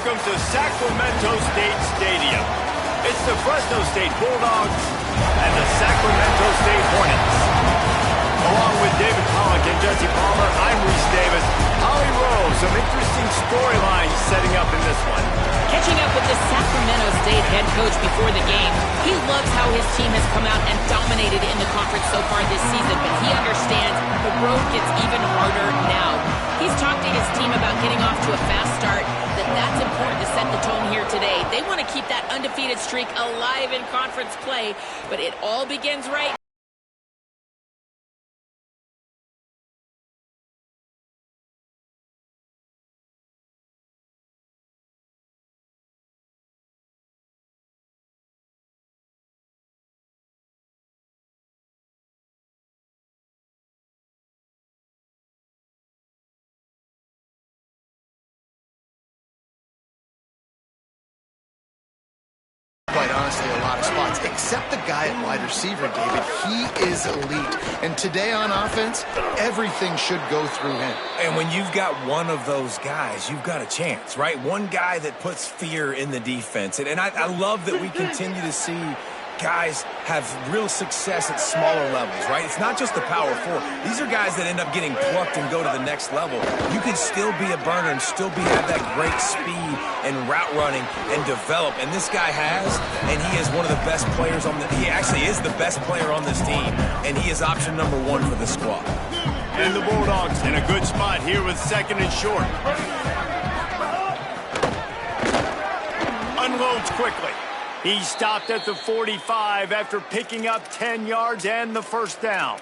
welcome to Sacramento State Stadium. It's the Fresno State Bulldogs and the Sacramento State Hornets. Along with David Pollock and Jesse Palmer, I'm Reese Davis. Holly Rowe, some interesting storylines setting up in this one. Catching up with the Sacramento State head coach before the game, he loves how his team has come out and dominated in the conference so far this season, but he understands the road gets even harder now. He's talked to his team about getting off to a fast start, that's important to set the tone here today. They want to keep that undefeated streak alive in conference play, but it all begins right. Quite honestly, a lot of spots, except the guy at wide receiver, David. He is elite. And today on offense, everything should go through him. And when you've got one of those guys, you've got a chance, right? One guy that puts fear in the defense. And I love that we continue to see guys have real success at smaller levels, right? It's not just the power four. These are guys that end up getting plucked and go to the next level. You can still be a burner and still have that great speed and route running and develop. And this guy has, and he is one of the best players on he actually is the best player on this team, and he is option number one for the squad. And the Bulldogs in a good spot here with second and short. Unloads quickly. He stopped at the 45 after picking up 10 yards and the first down.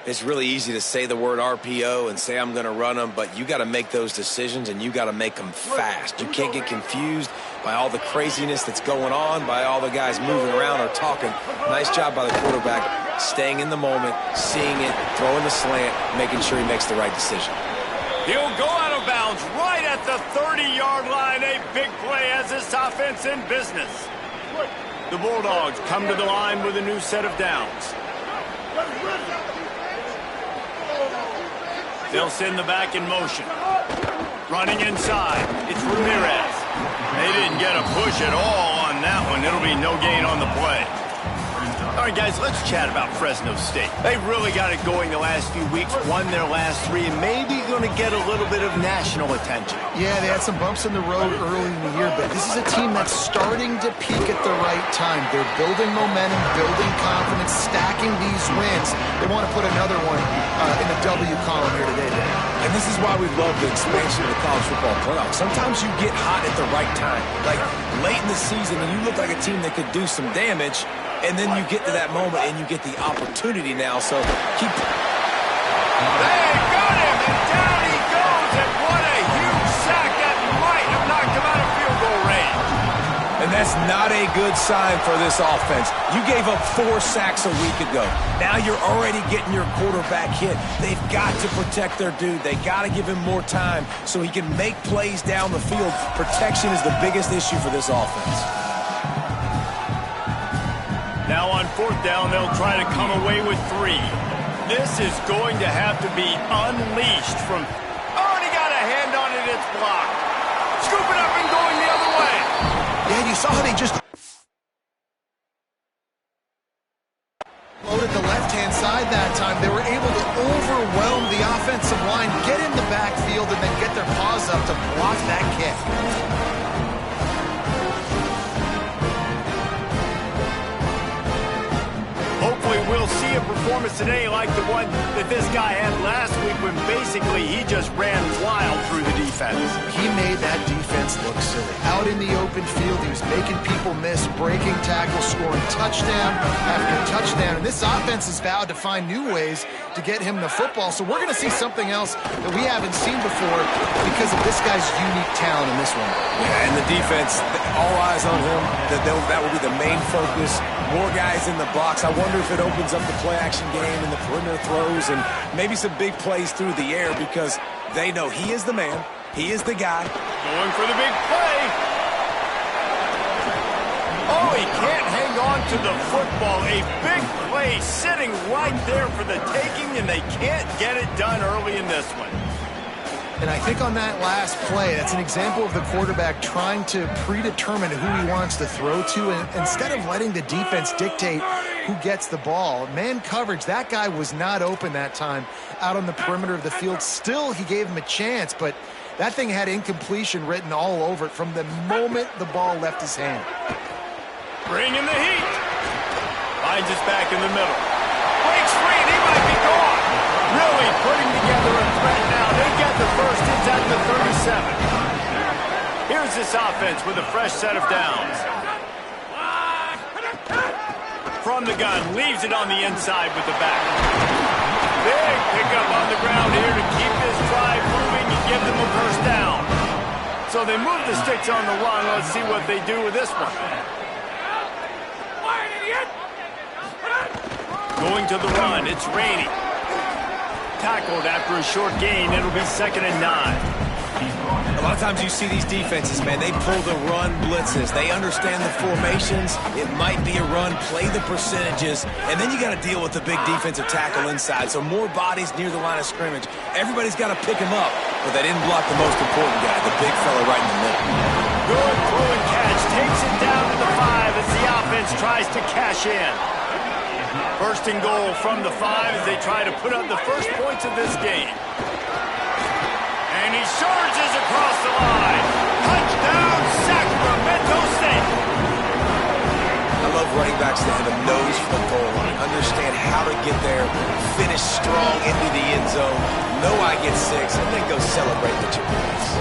It's really easy to say the word RPO and say I'm going to run them, but you got to make those decisions and you got to make them fast. You can't get confused by all the craziness that's going on, by all the guys moving around or talking. Nice job by the quarterback, staying in the moment, seeing it, throwing the slant, making sure he makes the right decision. He'll go out of bounds right at the 30-yard line. A big play as this offense in business. The Bulldogs come to the line with a new set of downs. They'll send the back in motion. Running inside, it's Ramirez. They didn't get a push at all on that one. It'll be no gain on the play. All right, guys, let's chat about Fresno State. They've really got it going the last few weeks, won their last three, and maybe going to get a little bit of national attention. Yeah, they had some bumps in the road early in the year, but this is a team that's starting to peak at the right time. They're building momentum, building confidence, stacking these wins. They want to put another one in the W column here today. And this is why we love the expansion of the college football playoff. Sometimes you get hot at the right time, like late in the season, and you look like a team that could do some damage. And then you get to that moment and you get the opportunity now. So keep. They got him, and down he goes. And what a huge sack that might have knocked him out of field goal range. And that's not a good sign for this offense. You gave up 4 sacks a week ago. Now you're already getting your quarterback hit. They've got to protect their dude. They got to give him more time so he can make plays down the field. Protection is the biggest issue for this offense. Now on fourth down, they'll try to come away with 3. This is going to have to be unleashed from... Oh, and he got a hand on it. It's blocked. Scoop it up and going the other way. Yeah, you saw how they just loaded the left-hand side that time. They were able to overwhelm the offensive line, get in the backfield, and then get their paws up to block that kick. Hopefully we'll see a performance today like the one that this guy had last week when basically he just ran wild through the defense. He made that defense look silly. Out in the open field, he was making people miss, breaking tackles, scoring touchdown after touchdown. And this offense has vowed to find new ways to get him the football. So we're going to see something else that we haven't seen before because of this guy's unique talent in this one. Yeah, and the defense, all eyes on him. That will be the main focus. More guys in the box. I wonder if it opens up the play-action game and the perimeter throws and maybe some big plays through the air because they know he is the man. He is the guy. Going for the big play. Oh, he can't hang on to the football. A big play sitting right there for the taking, and they can't get it done early in this one. And I think on that last play, that's an example of the quarterback trying to predetermine who he wants to throw to, and instead of letting the defense dictate who gets the ball. Man coverage, that guy was not open that time out on the perimeter of the field. Still, he gave him a chance, but that thing had incompletion written all over it from the moment the ball left his hand. Bringing the heat. Finds us back in the middle. Breaks free, and he might be gone. Really putting together a threat now. They get the first inside the 37. Here's this offense with a fresh set of downs. From the gun, leaves it on the inside with the back. Big pickup on the ground here to keep this drive moving and give them a first down. So they move the sticks on the run. Let's see what they do with this one. Going to the run, it's Rainey. Tackled after a short gain. It'll be 2nd and 9. A lot of times you see these defenses, man, they pull the run blitzes. They understand the formations. It might be a run, play the percentages, and then you got to deal with the big defensive tackle inside. So more bodies near the line of scrimmage. Everybody's got to pick him up, but they didn't block the most important guy, the big fella right in the middle. Good throw and catch. Takes it down to the 5 as the offense tries to cash in. 1st and goal from the 5 as they try to put up the first points of this game. And he surges across the line. Touchdown, Sacramento State. I love running backs that have a nose for the goal line. Understand how to get there, finish strong into the end zone, know I get 6, and then go celebrate with your boys.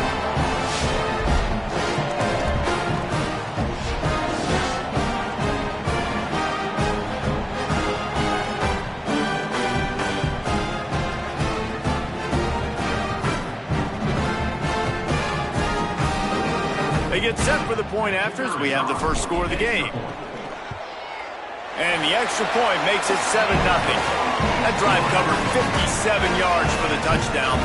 They get set for the point after as we have the first score of the game. And the extra point makes it 7-0. That drive covered 57 yards for the touchdown.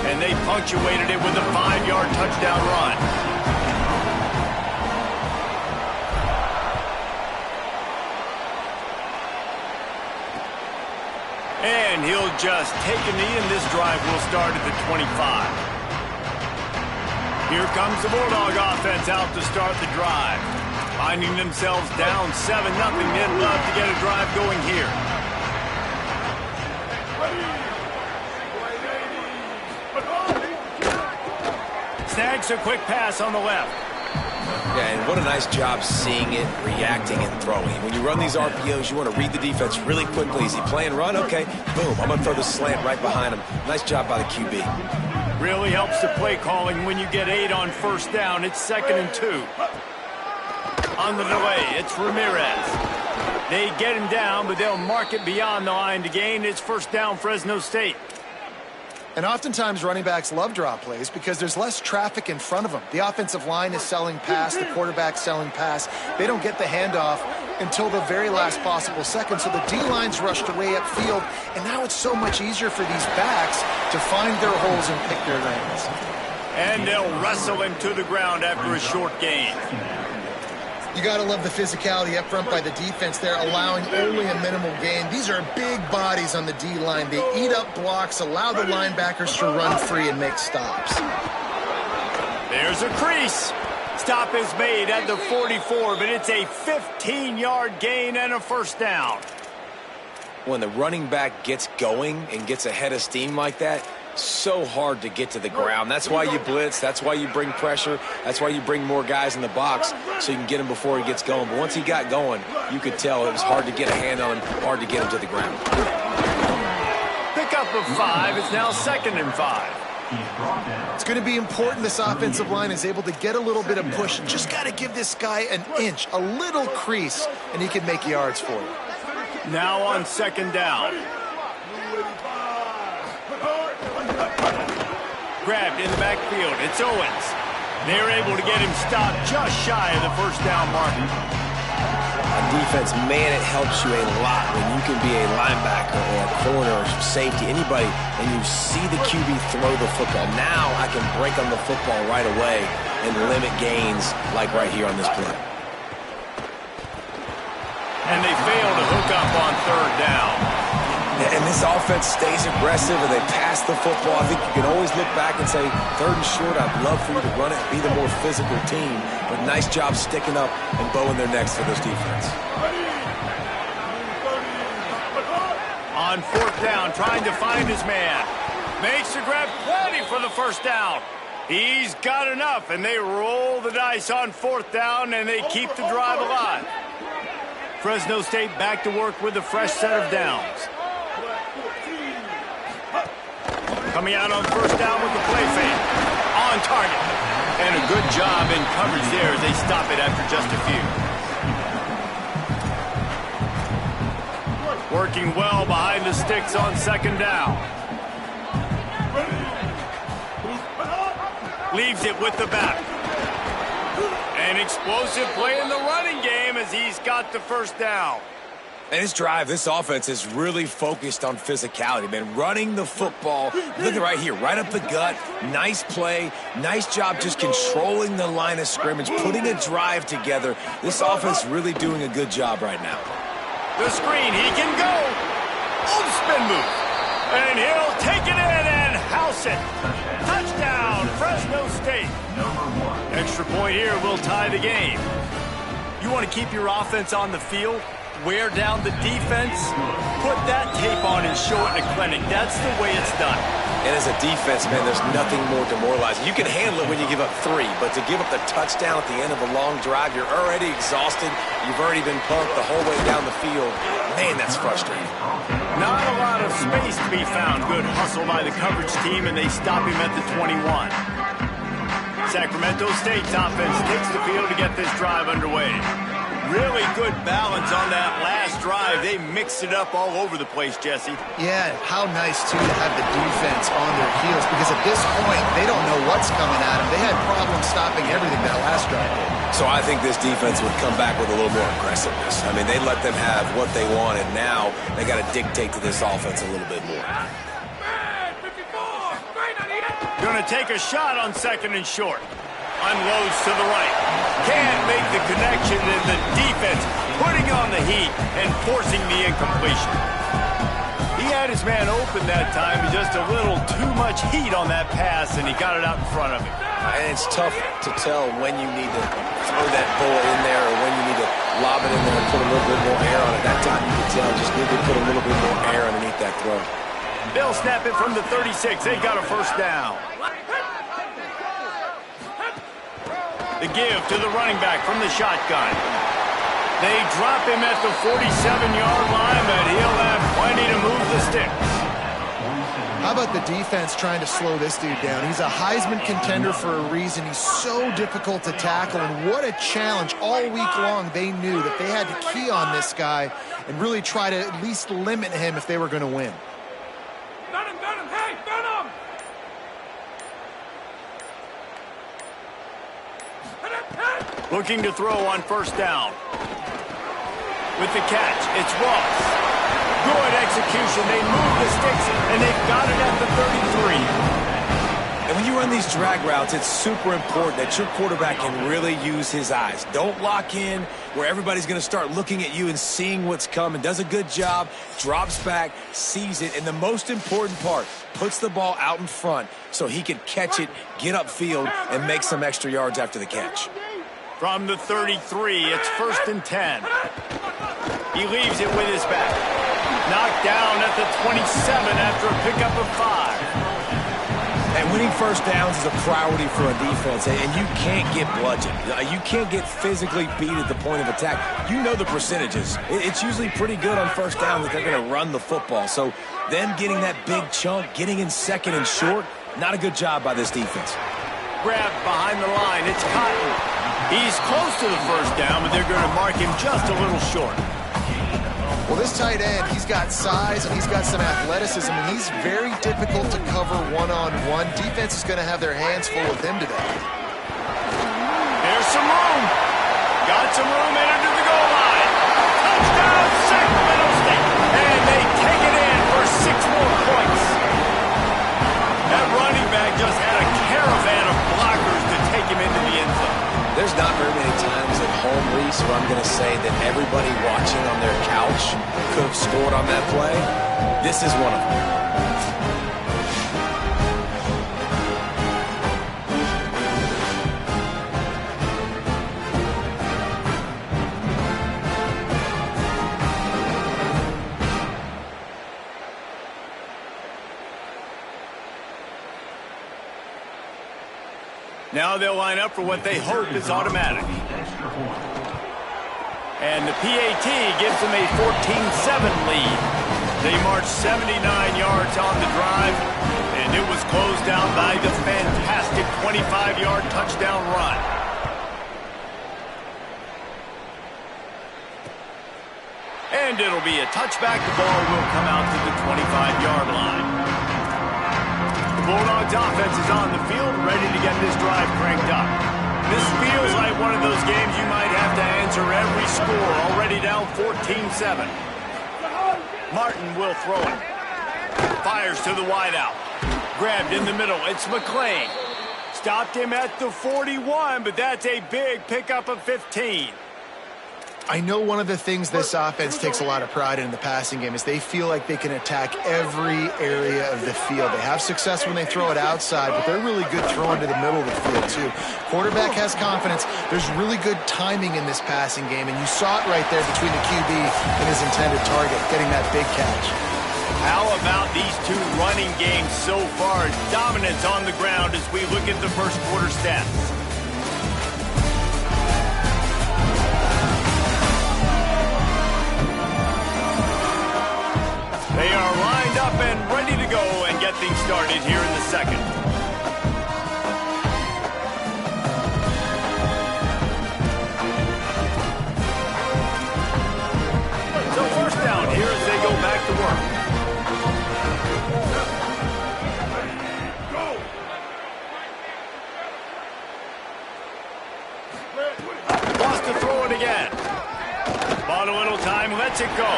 And they punctuated it with a 5-yard touchdown run. And he'll just take a knee, and this drive will start at the 25. Here comes the Bulldog offense out to start the drive. Finding themselves down 7-0. They'd love to get a drive going here. Snags a quick pass on the left. Yeah, and what a nice job seeing it, reacting, and throwing. When you run these RPOs, you want to read the defense really quickly. Is he playing run? Okay, boom, I'm going to throw the slant right behind him. Nice job by the QB. Really helps the play calling when you get 8 on 1st down. It's 2nd and 2. On the delay, it's Ramirez. They get him down, but they'll mark it beyond the line to gain. It's 1st down, Fresno State. And oftentimes running backs love draw plays because there's less traffic in front of them. The offensive line is selling pass, the quarterback's selling pass. They don't get the handoff until the very last possible second. So the D-line's rushed away upfield, and now it's so much easier for these backs to find their holes and pick their lanes. And they'll wrestle him to the ground after a short gain. You got to love the physicality up front by the defense there, allowing only a minimal gain. These are big bodies on the D-line. They eat up blocks, allow the linebackers to run free and make stops. There's a crease. Stop is made at the 44, but it's a 15-yard gain and a 1st down. When the running back gets going and gets ahead of steam like that, so hard to get to the ground. That's why you blitz. That's why you bring pressure. That's why you bring more guys in the box so you can get him before he gets going. But once he got going, you could tell it was hard to get a hand on him, hard to get him to the ground. Pickup of 5. It's now 2nd and 5. It's going to be important this offensive line is able to get a little bit of push. Just got to give this guy an inch, a little crease, and he can make yards for you. Now on 2nd down. Grabbed in the backfield. It's Owens. They're able to get him stopped just shy of the 1st down marker. On defense, man, it helps you a lot when you can be a linebacker or a corner or safety, anybody, and you see the QB throw the football. Now I can break on the football right away and limit gains like right here on this play. And they fail to hook up on 3rd down. And this offense stays aggressive and they pass the football. I think you can always look back and say, 3rd and short, I'd love for you to run it, be the more physical team. But nice job sticking up and bowing their necks for this defense. On 4th down, trying to find his man. Makes the grab, plenty for the 1st down. He's got enough, and they roll the dice on 4th down, and they keep the drive alive. Fresno State back to work with a fresh set of downs. Coming out on 1st down with the play fake. On target. And a good job in coverage there as they stop it after just a few. Working well behind the sticks on 2nd down. Leaves it with the back. An explosive play in the running game as he's got the 1st down. And this drive, this offense is really focused on physicality, man. Running the football. Look at right here, right up the gut. Nice play. Nice job just controlling the line of scrimmage, putting a drive together. This offense really doing a good job right now. The screen, he can go. Oh, the spin move. And he'll take it in and house it. Touchdown, Fresno State. Extra point here will tie the game. You want to keep your offense on the field? Wear down the defense? Put that tape on and show it in a clinic. That's the way it's done. And as a defense, man, there's nothing more demoralizing. You can handle it when you give up 3, but to give up the touchdown at the end of a long drive, you're already exhausted. You've already been punked the whole way down the field. Man, that's frustrating. Not a lot of space to be found. Good hustle by the coverage team, and they stop him at the 21. Sacramento State's offense takes the field to get this drive underway. Really good balance on that last drive. They mixed it up all over the place, Jesse. Yeah, how nice, too, to have the defense on their heels, because at this point, they don't know what's coming at them. They had problems stopping everything that last drive did. So I think this defense would come back with a little more aggressiveness. I mean, they let them have what they want, and now they got to dictate to this offense a little bit more. Going to take a shot on 2nd and short. Unloads to the right. Can't make the connection, and the defense putting on the heat and forcing the incompletion. He had his man open that time, just a little too much heat on that pass, and he got it out in front of him. And it's tough to tell when you need to throw that bullet in there or when you need to lob it in there and put a little bit more air on it. That time you can tell just need to put a little bit more air underneath that throw. They'll snap it from the 36. They got a 1st down. The give to the running back from the shotgun. They drop him at the 47-yard line, but he'll have plenty to move the sticks. How about the defense trying to slow this dude down? He's a Heisman contender for a reason. He's so difficult to tackle, and what a challenge. All week long, they knew that they had to key on this guy and really try to at least limit him if they were going to win. Looking to throw on 1st down. With the catch, it's Ross. Good execution. They move the sticks, and they've got it at the 33. And when you run these drag routes, it's super important that your quarterback can really use his eyes. Don't lock in where everybody's going to start looking at you and seeing what's coming. Does a good job, drops back, sees it, and the most important part, puts the ball out in front so he can catch it, get upfield, and make some extra yards after the catch. From the 33, it's 1st and 10. He leaves it with his back. Knocked down at the 27 after a pickup of 5. And winning 1st downs is a priority for a defense, and you can't get bludgeoned. You can't get physically beat at the point of attack. You know the percentages. It's usually pretty good on 1st down that they're going to run the football. So them getting that big chunk, getting in 2nd and short, not a good job by this defense. Grabbed behind the line. It's Cotton. He's close to the 1st down, but they're going to mark him just a little short. Well, this tight end, he's got size and he's got some athleticism, and he's very difficult to cover one-on-one. Defense is going to have their hands full with him today. There's some room. Got some room into the goal line. Touchdown, Sacramento State. And they take it in for 6 more points. That running back just had a caravan of blockers to take him into the end zone. There's not very many times at home, Reese, where I'm going to say that everybody watching on their couch could have scored on that play. This is one of them. Now they'll line up for what they hope is automatic. And the PAT gives them a 14-7 lead. They marched 79 yards on the drive, and it was closed down by the fantastic 25-yard touchdown run. And it'll be a touchback. The ball will come out to the 25-yard line. Bulldogs offense is on the field, ready to get this drive cranked up. This feels like one of those games you might have to answer every score, already down 14-7. Martin will throw it. Fires to the wideout. Grabbed in the middle. It's McClain. Stopped him at the 41, but that's a big pickup of 15. I know one of the things this offense takes a lot of pride in the passing game is they feel like they can attack every area of the field. They have success when they throw it outside, but they're really good throwing to the middle of the field, too. Quarterback has confidence. There's really good timing in this passing game, and you saw it right there between the QB and his intended target, getting that big catch. How about these two running games so far? Dominance on the ground as we look at the first quarter stats. They are lined up and ready to go and get things started here in the second. So first down here as they go back to work. Wants to throw it again. Bought a little time, lets it go.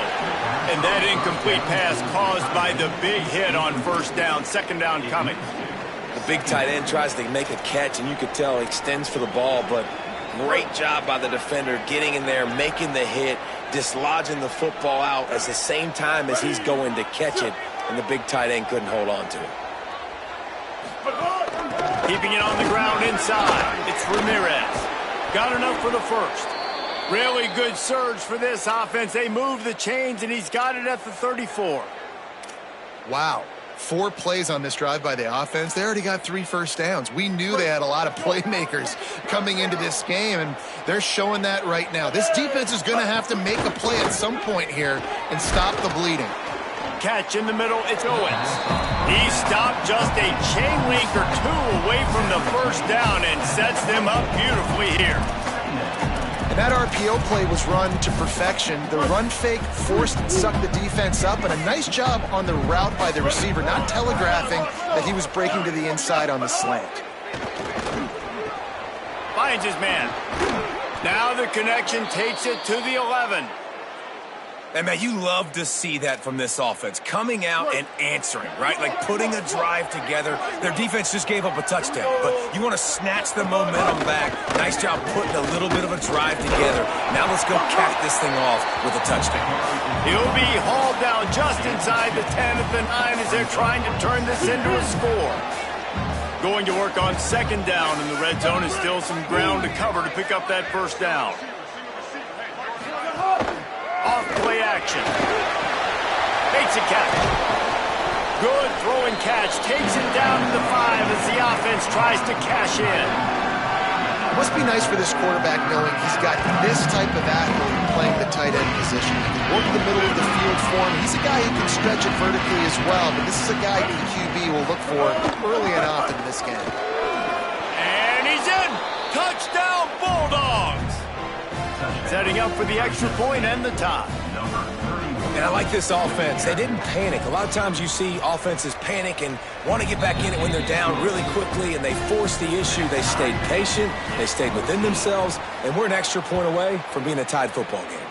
And that incomplete pass caused by the big hit on first down. Second down coming. The big tight end tries to make a catch, and you could tell he extends for the ball, but great job by the defender getting in there, making the hit, dislodging the football out at the same time as he's going to catch it, and the big tight end couldn't hold on to it. Keeping it on the ground inside. It's Ramirez. Got enough for the first. Really good surge for this offense. They move the chains, and he's got it at the 34. Wow. 4 plays on this drive by the offense. They already got 3 first downs. We knew they had a lot of playmakers coming into this game, and they're showing that right now. This defense is going to have to make a play at some point here and stop the bleeding. Catch in the middle, it's Owens. He stopped just a chain link or 2 away from the first down and sets them up beautifully here. And that RPO play was run to perfection. The run fake forced and sucked the defense up, and a nice job on the route by the receiver, not telegraphing that he was breaking to the inside on the slant. Finds his man. Now the connection takes it to the 11. And, man, you love to see that from this offense, coming out and answering, right? Like putting a drive together. Their defense just gave up a touchdown, but you want to snatch the momentum back. Nice job putting a little bit of a drive together. Now let's go cap this thing off with a touchdown. He'll be hauled down just inside the 10 at the 9 as they're trying to turn this into a score. Going to work on second down, and the red zone is still some ground to cover to pick up that first down. Off play action. Makes a catch. Good throwing catch. Takes it down to the 5 as the offense tries to cash in. Must be nice for this quarterback knowing he's got this type of athlete playing the tight end position. He can work the middle of the field for him. He's a guy who can stretch it vertically as well, but this is a guy the QB will look for early and often in this game. And he's in. Touchdown Bulldogs. Setting up for the extra point and the tie. And I like this offense. They didn't panic. A lot of times you see offenses panic and want to get back in it when they're down really quickly, and they forced the issue. They stayed patient. They stayed within themselves, and we're an extra point away from being a tied football game.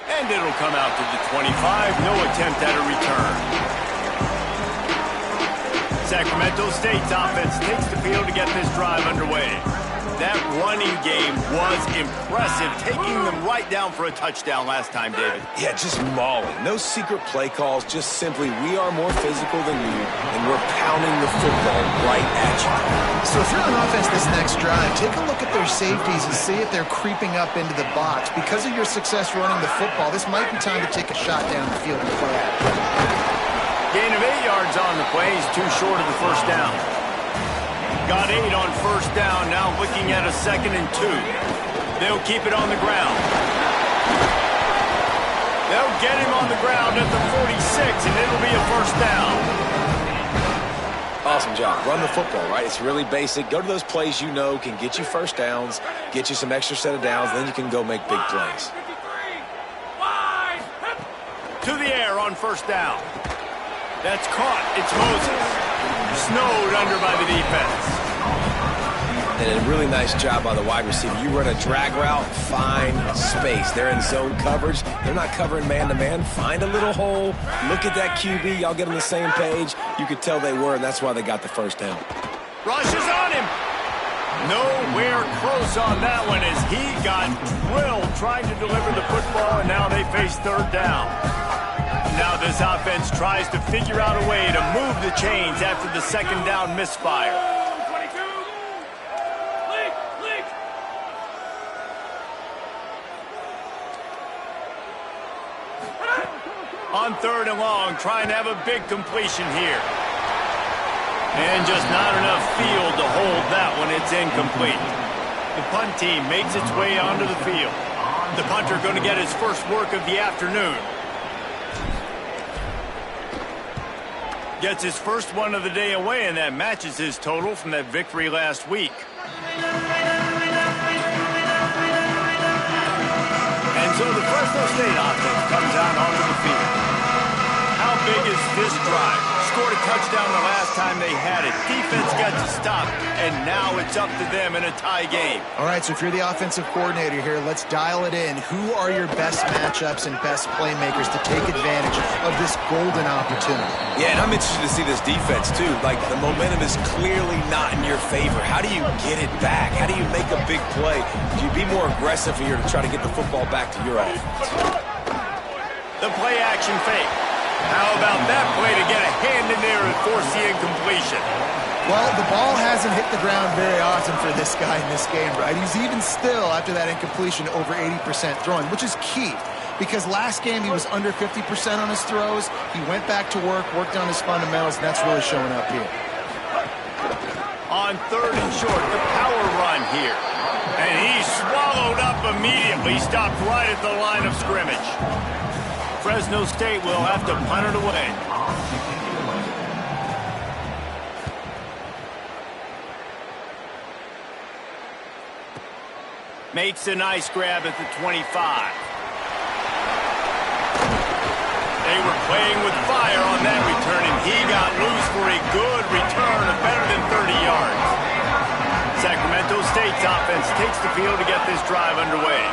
And it'll come out to the 25. No attempt at a return. Sacramento State's offense takes the field to get this drive underway. That running game was impressive, taking them right down for a touchdown last time, David. Yeah, just mauling. No secret play calls, just simply we are more physical than you, and we're pounding the football right at you. So if you're on offense this next drive, take a look at their safeties and see if they're creeping up into the box. Because of your success running the football, this might be time to take a shot down the field and play action. Gain of 8 yards on the play. He's too short of the first down. Got 8 on first down. Now looking at a 2nd and 2. They'll keep it on the ground. They'll get him on the ground at the 46, and it'll be a first down. Awesome job. Run the football, right? It's really basic. Go to those plays you know can get you first downs, get you some extra set of downs, then you can go make big plays. To the air on first down. That's caught. It's Moses. Snowed under by the defense. And a really nice job by the wide receiver. You run a drag route, find space. They're in zone coverage. They're not covering man-to-man. Find a little hole. Look at that QB. Y'all get on the same page. You could tell they were, and that's why they got the first down. Rush is on him. Nowhere close on that one as he got drilled trying to deliver the football, and now they face third down. Now this offense tries to figure out a way to move the chains after the second down misfire. On third and long, trying to have a big completion here. And just not enough field to hold that one. It's incomplete. The punt team makes its way onto the field. The punter going to get his first work of the afternoon. Gets his first one of the day away, and that matches his total from that victory last week. And so the Fresno State offense comes out onto the field. How big is this drive? Scored a touchdown the last time they had it. Defense got to stop, and now it's up to them in a tie game. All right, so if you're the offensive coordinator here, let's dial it in. Who are your best matchups and best playmakers to take advantage of this golden opportunity? Yeah, and I'm interested to see this defense, too. Like, the momentum is clearly not in your favor. How do you get it back? How do you make a big play? Do you be more aggressive here to try to get the football back to your offense? The play-action fake. How about that play to get a hand in there and force the incompletion? Well, the ball hasn't hit the ground very often for this guy in this game, right? He's even still, after that incompletion, over 80% throwing, which is key. Because last game he was under 50% on his throws. He went back to work, worked on his fundamentals, and that's really showing up here. On third and short, the power run here. And he's swallowed up immediately, stopped right at the line of scrimmage. Fresno State will have to punt it away. Makes a nice grab at the 25. They were playing with fire on that return, and he got loose for a good return of better than 30 yards. Sacramento State's offense takes the field to get this drive underway.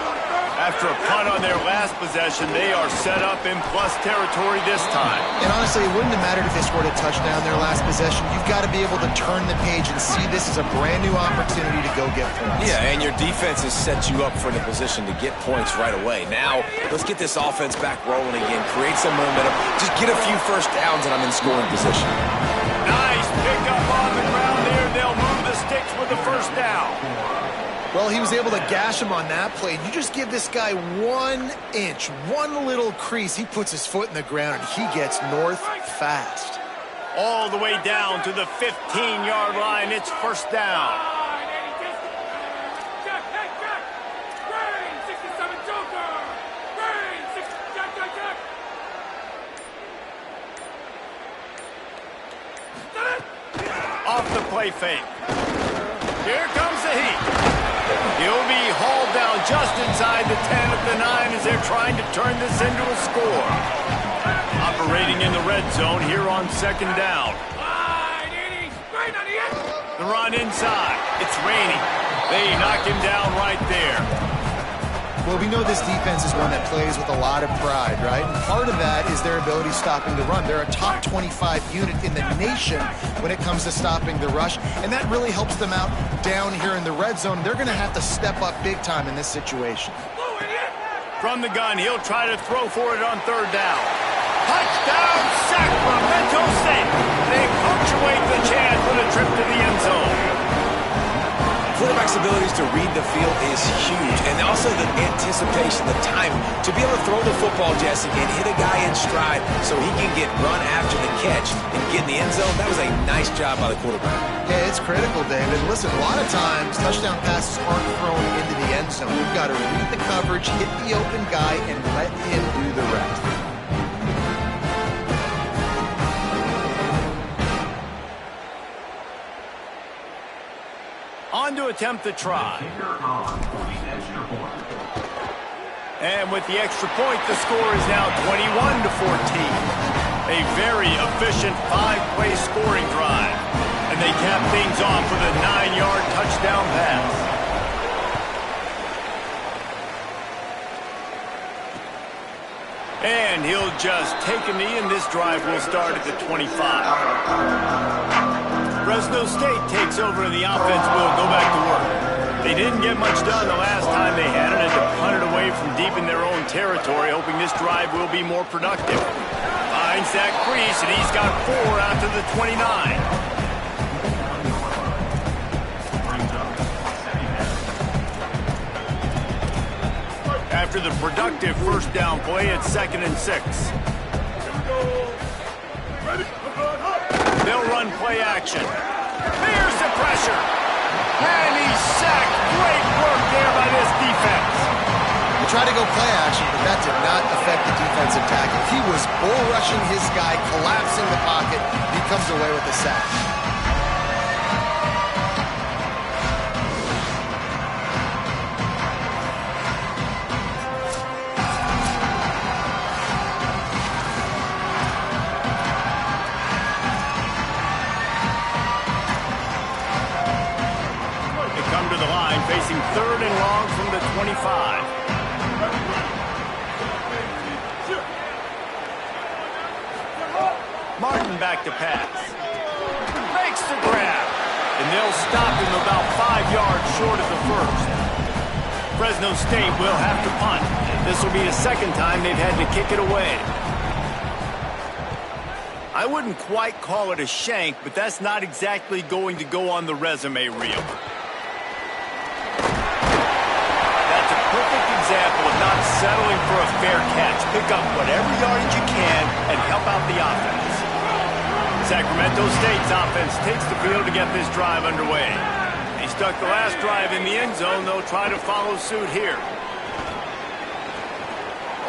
After a punt on their last possession, they are set up in plus territory this time. And honestly, it wouldn't have mattered if they scored a touchdown their last possession. You've got to be able to turn the page and see this as a brand new opportunity to go get points. Yeah, and your defense has set you up for the position to get points right away. Now, let's get this offense back rolling again, create some momentum, just get a few first downs, and I'm in scoring position. Nice pickup on the ground there. They'll move the sticks with the first down. Well, he was able to gash him on that play. You just give this guy 1 inch, one little crease. He puts his foot in the ground, and he gets north fast. All the way down to the 15-yard line. It's first down. Off the play fake. Here comes the heat. He'll be hauled down just inside the 10 at the 9 as they're trying to turn this into a score. Operating in the red zone here on second down. The run inside. It's raining. They knock him down right there. Well, we know this defense is one that plays with a lot of pride, right? And part of that is their ability stopping the run. They're a top 25 unit in the nation when it comes to stopping the rush, and that really helps them out down here in the red zone. They're going to have to step up big time in this situation. From the gun, he'll try to throw for it on third down. Touchdown, Sacramento State. They punctuate the chance for the trip to the end zone. Quarterback's abilities to read the field is huge, and also the anticipation, the time to be able to throw the football, Jesse, and hit a guy in stride so he can get run after the catch and get in the end zone. That was a nice job by the quarterback. Yeah, it's critical, David. Listen, a lot of times touchdown passes aren't thrown into the end zone. You've got to read the coverage, hit the open guy, and let him do the rest. On to attempt the try. And with the extra point, the score is now 21-14. A very efficient 5-play scoring drive. And they cap things off with a 9-yard touchdown pass. And he'll just take a knee, and this drive will start at the 25. Fresno State takes over, and the offense will go back to work. They didn't get much done the last time they had it, and to punt it away from deep in their own territory, hoping this drive will be more productive. Finds that crease, and he's got 4 out to the 29. After the productive first down play, it's 2nd and 6. They'll run play action. Here's the pressure. And he's sacked. Great work there by this defense. They tried to go play action, but that did not affect the defensive tackle. He was bull rushing his guy, collapsing the pocket. He comes away with the sack. Facing 3rd and long from the 25. Martin back to pass. Makes the grab. And they'll stop him about 5 yards short of the first. Fresno State will have to punt. This will be the second time they've had to kick it away. I wouldn't quite call it a shank, but that's not exactly going to go on the resume reel. Perfect example of not settling for a fair catch. Pick up whatever yardage you can and help out the offense. Sacramento State's offense takes the field to get this drive underway. They stuck the last drive in the end zone. They'll try to follow suit here.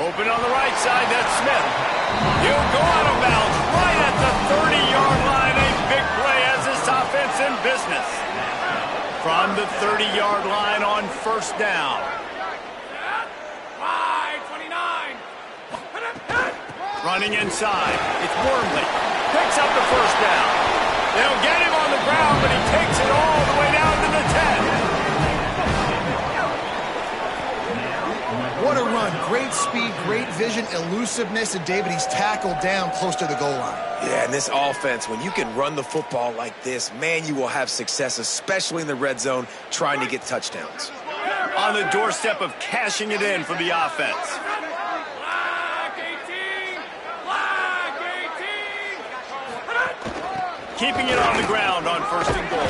Open on the right side, that's Smith. He'll go out of bounds right at the 30-yard line. A big play as this offense in business. From the 30-yard line on first down. Running inside. It's Wormley. Picks up the first down. They'll get him on the ground, but he takes it all the way down to the 10. What a run. Great speed, great vision, elusiveness, and David, he's tackled down close to the goal line. Yeah, and this offense, when you can run the football like this, man, you will have success, especially in the red zone, trying to get touchdowns. On the doorstep of cashing it in for the offense. Keeping it on the ground on 1st and goal.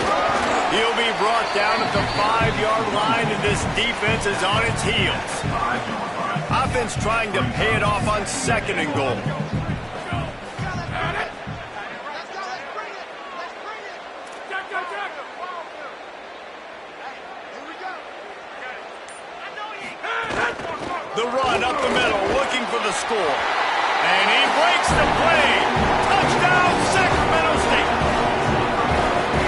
He'll be brought down at the 5-yard line, and this defense is on its heels. Offense trying to pay it off on 2nd and goal. The run up the middle, looking for the score. And he breaks the play. Touchdown, Sacramento State.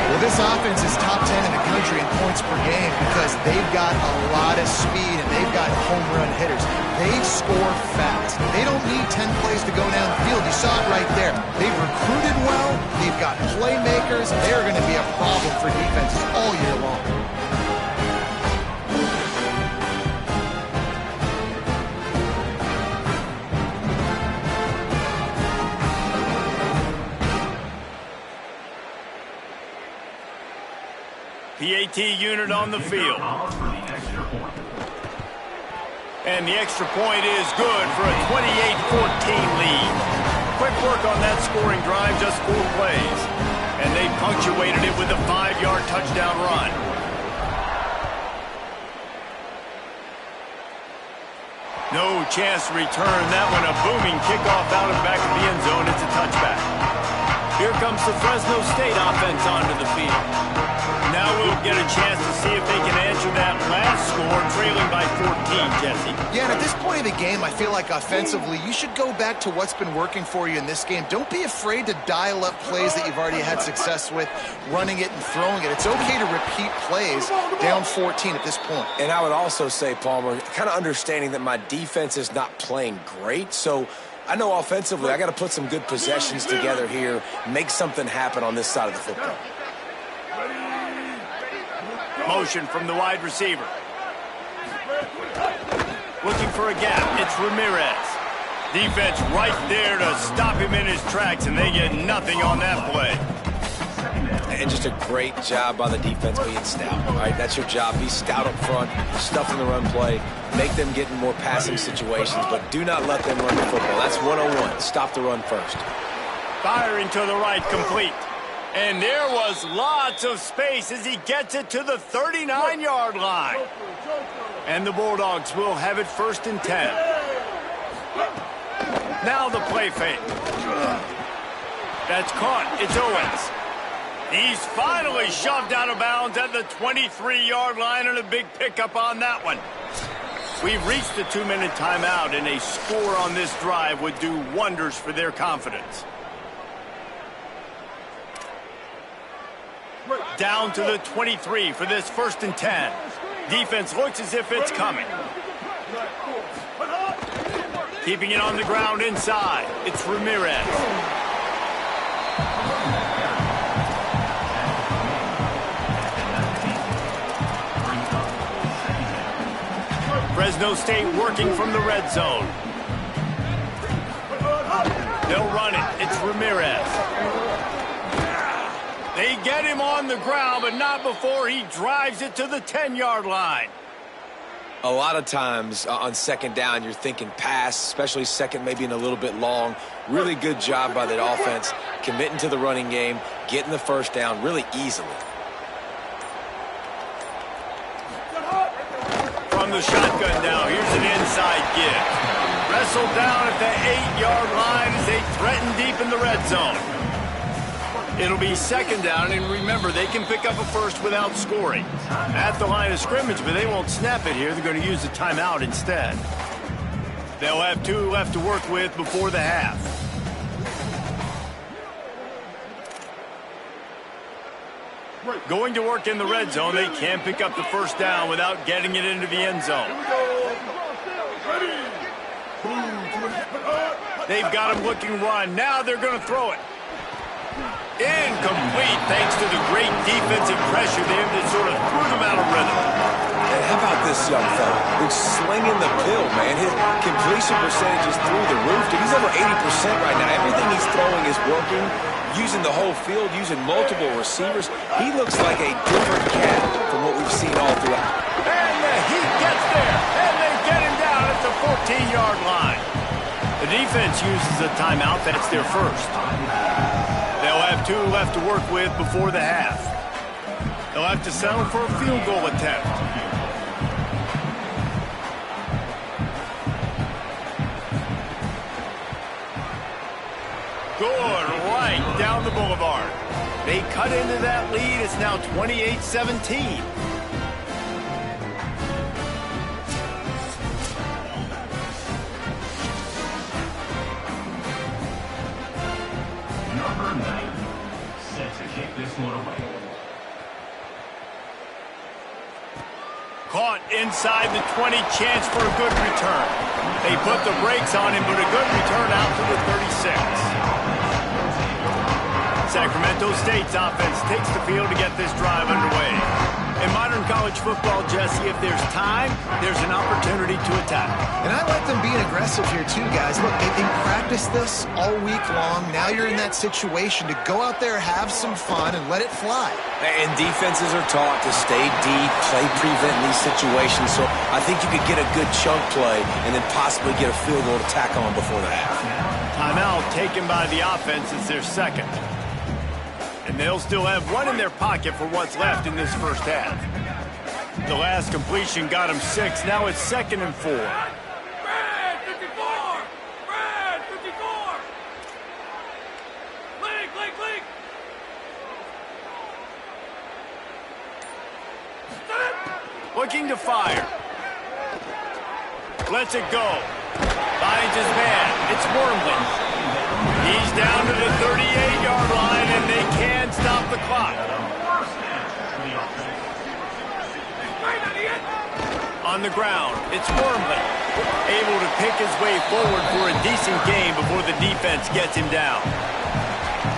Well, this offense is top 10 in the country in points per game because they've got a lot of speed and they've got home run hitters. They score fast. They don't need 10 plays to go down the field. You saw it right there. They've recruited well. They've got playmakers. They're going to be a problem for defenses all year long. PAT unit on the field. And the extra point is good for a 28-14 lead. Quick work on that scoring drive, just 4 plays. And they punctuated it with a 5-yard touchdown run. No chance to return that one. A booming kickoff out of the back of the end zone. It's a touchback. Here comes the Fresno State offense onto the field. Now we'll get a chance to see if they can answer that last score, trailing by 14, Jesse. Yeah, and at this point of the game, I feel like offensively, you should go back to what's been working for you in this game. Don't be afraid to dial up plays that you've already had success with, running it and throwing it. It's okay to repeat plays down 14 at this point. And I would also say, Palmer, kind of understanding that my defense is not playing great, so I know offensively I got to put some good possessions together here, make something happen on this side of the football. Motion from the wide receiver. Looking for a gap. It's Ramirez. Defense right there to stop him in his tracks, and they get nothing on that play. And just a great job by the defense being stout. All right, that's your job. Be stout up front, stuff in the run play, make them get in more passing situations, but do not let them run the football. That's 101. Stop the run first. Firing to the right, complete. And there was lots of space as he gets it to the 39-yard line. And the Bulldogs will have it 1st and 10. Now the play fake. That's caught. It's Owens. He's finally shoved out of bounds at the 23-yard line, and a big pickup on that one. We've reached the 2-minute timeout, and a score on this drive would do wonders for their confidence. Down to the 23 for this 1st and 10. Defense looks as if it's coming. Keeping it on the ground inside. It's Ramirez. Fresno State working from the red zone. They'll run it. It's Ramirez. They get him on the ground, but not before he drives it to the 10-yard line. A lot of times on 2nd down, you're thinking pass, especially 2nd, maybe in a little bit long. Really good job by the offense, committing to the running game, getting the 1st down really easily. From the shotgun now, here's an inside give. Wrestled down at the 8-yard line as they threaten deep in the red zone. It'll be 2nd down, and remember, they can pick up a 1st without scoring. At the line of scrimmage, but they won't snap it here. They're going to use the timeout instead. They'll have 2 left to work with before the half. Going to work in the red zone, they can't pick up the 1st down without getting it into the end zone. They've got him looking run. Now they're going to throw it. Incomplete, thanks to the great defensive pressure there that sort of threw them out of rhythm. And how about this young fella who's slinging the pill, man? His completion percentage is through the roof. Dude, he's over 80% right now. Everything he's throwing is working, using the whole field, using multiple receivers. He looks like a different cat from what we've seen all throughout. And the heat gets there, and they get him down at the 14-yard line. The defense uses a timeout. That's their 1st. They'll have 2 left to work with before the half. They'll have to settle for a field goal attempt. Good, right down the boulevard. They cut into that lead. It's now 28-17. Caught inside the 20, chance for a good return. They put the brakes on him, but a good return out to the 36. Sacramento State's offense takes the field to get this drive underway. In modern college football, Jesse, if there's time, there's an opportunity to attack. And I like them being aggressive here too, guys. Look, they practiced this all week long. Now you're in that situation to go out there, have some fun, and let it fly. And defenses are taught to stay deep, play prevent in these situations. So I think you could get a good chunk play and then possibly get a field goal to tack on before the half. Timeout taken by the offense is their second. And they'll still have one in their pocket for what's left in this first half. The last completion got him 6. Now it's 2nd and 4. Red 54! Red 54! Link! Looking to fire. Lets it go. Finds his man. It's Wormley. He's down to the 38-yard line, and they can't stop the clock. On the ground, it's Wormley. Able to pick his way forward for a decent gain before the defense gets him down.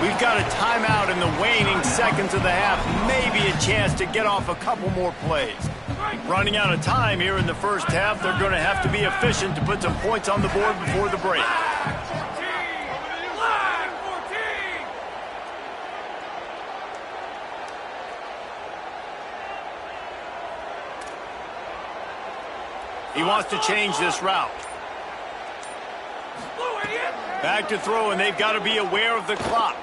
We've got a timeout in the waning seconds of the half. Maybe a chance to get off a couple more plays. Running out of time here in the first half. They're going to have to be efficient to put some points on the board before the break. He wants to change this route. Back to throw, and they've got to be aware of the clock.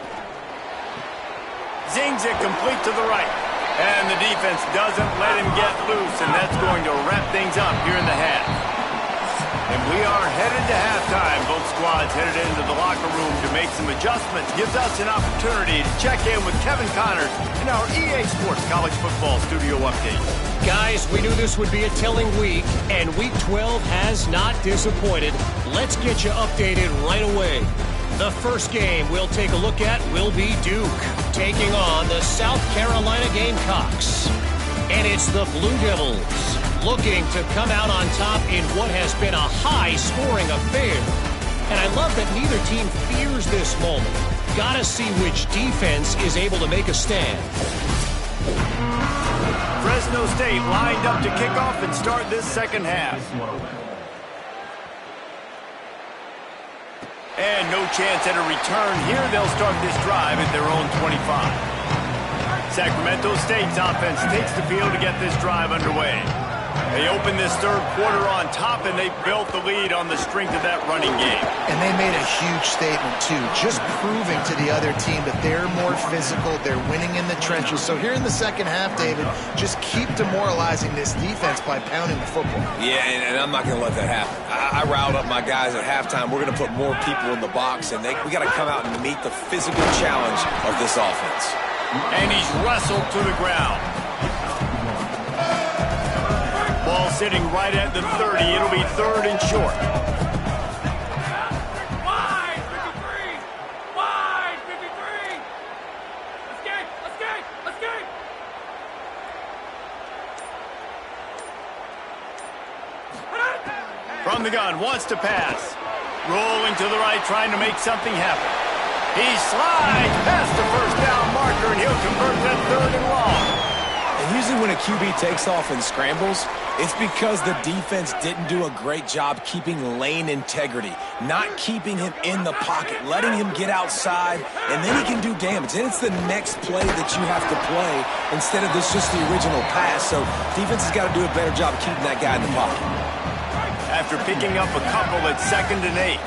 Zings it complete to the right. And the defense doesn't let him get loose, and that's going to wrap things up here in the half. And we are headed to halftime. Both squads headed into the locker room to make some adjustments. Gives us an opportunity to check in with Kevin Connors in our EA Sports College Football Studio Update. Guys, we knew this would be a telling week, and Week 12 has not disappointed. Let's get you updated right away. The first game we'll take a look at will be Duke, taking on the South Carolina Gamecocks. And it's the Blue Devils looking to come out on top in what has been a high-scoring affair. And I love that neither team fears this moment. Gotta see which defense is able to make a stand. Fresno State lined up to kick off and start this second half. And no chance at a return here. They'll start this drive at their own 25. Sacramento State's offense takes the field to get this drive underway. They open this third quarter on top, and they built the lead on the strength of that running game. And they made a huge statement, too, just proving to the other team that they're more physical, they're winning in the trenches. So here in the second half, David, just keep demoralizing this defense by pounding the football. Yeah, and I'm not going to let that happen. I riled up my guys at halftime. We're going to put more people in the box, and we got to come out and meet the physical challenge of this offense. And he's wrestled to the ground. Ball sitting right at the 30. It'll be 3rd and short. Wide 53! Wide 53! Escape! From the gun, wants to pass. Rolling to the right, trying to make something happen. He slides past the first down marker, and he'll convert that 3rd and long. And usually when a QB takes off and scrambles, it's because the defense didn't do a great job keeping lane integrity, not keeping him in the pocket, letting him get outside, and then he can do damage. And it's the next play that you have to play instead of this just the original pass. So defense has got to do a better job of keeping that guy in the pocket. After picking up a couple at 2nd and 8.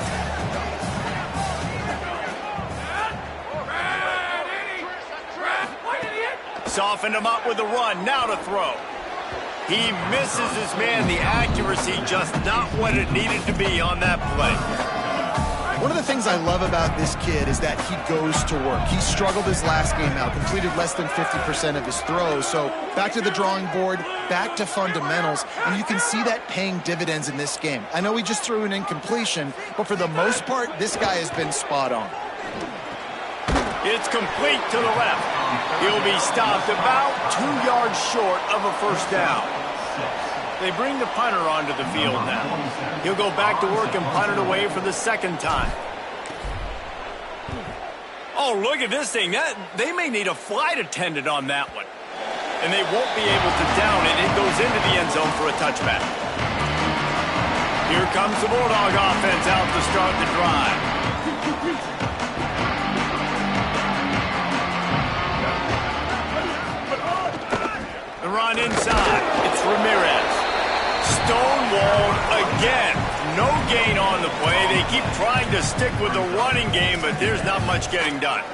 Softened him up with a run, now to throw. He misses his man. The accuracy just not what it needed to be on that play. One of the things I love about this kid is that he goes to work. He struggled his last game out, completed less than 50% of his throws. So back to the drawing board, back to fundamentals, and you can see that paying dividends in this game. I know he just threw an incompletion, but for the most part, this guy has been spot on. It's complete to the left. He'll be stopped about 2 yards short of a first down. They bring the punter onto the field now. He'll go back to work and punt it away for the second time. Oh, look at this thing. They may need a flight attendant on that one. and they won't be able to down it. It goes into the end zone for a touchback. Here comes the Bulldog offense out to start the drive. The run inside. It's Ramirez. Stonewalled again. No gain on the play. They keep trying to stick with the running game, but there's not much getting done.